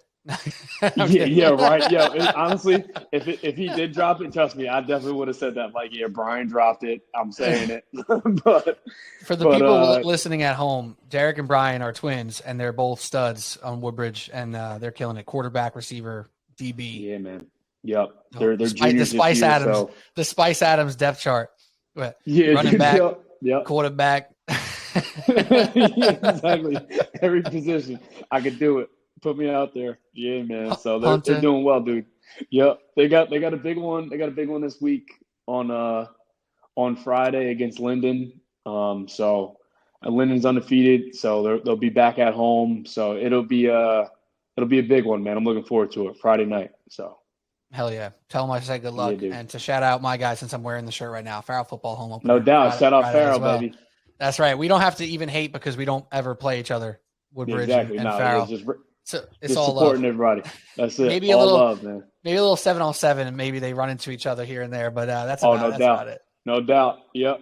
Speaker 4: Yeah, right. Yeah, honestly, if he did drop it, trust me, I definitely would have said that. Like, yeah, Brian dropped it. I'm saying it. but
Speaker 2: for the people listening at home, Derek and Brian are twins, and they're both studs on Woodbridge, and they're killing it. Quarterback, receiver, DB.
Speaker 4: Yeah, man. Yep. They're juniors
Speaker 2: the Spice
Speaker 4: this year,
Speaker 2: Adams,
Speaker 4: so.
Speaker 2: The Spice Adams depth chart. But
Speaker 4: yeah,
Speaker 2: running back,
Speaker 4: yep.
Speaker 2: quarterback.
Speaker 4: Yeah, exactly. Every position, I could do it. Put me out there. Yeah, man. So they're doing well, dude. Yep. They got a big one. They got a big one this week on Friday against Linden. So Linden's undefeated, so they'll be back at home. So it'll be a big one, man. I'm looking forward to it. Friday night. So
Speaker 2: hell yeah. Tell them I say good luck, and to shout out my guy, since I'm wearing the shirt right now. Farrell football home opener.
Speaker 4: No doubt. Shout out Farrell, baby.
Speaker 2: That's right. We don't have to even hate, because we don't ever play each other. Woodbridge
Speaker 4: exactly.
Speaker 2: and Farrell.
Speaker 4: It's all supporting everybody. That's it.
Speaker 2: Maybe all love, man. Maybe a little 7-on-7, and maybe they run into each other here and there. But that's about it.
Speaker 4: No doubt. Yep.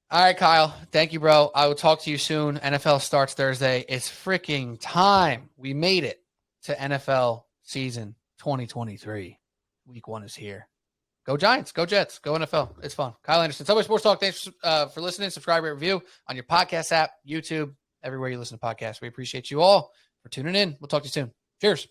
Speaker 2: All right, Kyle. Thank you, bro. I will talk to you soon. NFL starts Thursday. It's freaking time. We made it to NFL season 2023. Week 1 is here. Go Giants. Go Jets. Go NFL. It's fun. Kyle Anderson, Subway Sports Talk. Thanks for listening. Subscribe, rate, review on your podcast app, YouTube, everywhere you listen to podcasts. We appreciate you all for tuning in. We'll talk to you soon. Cheers.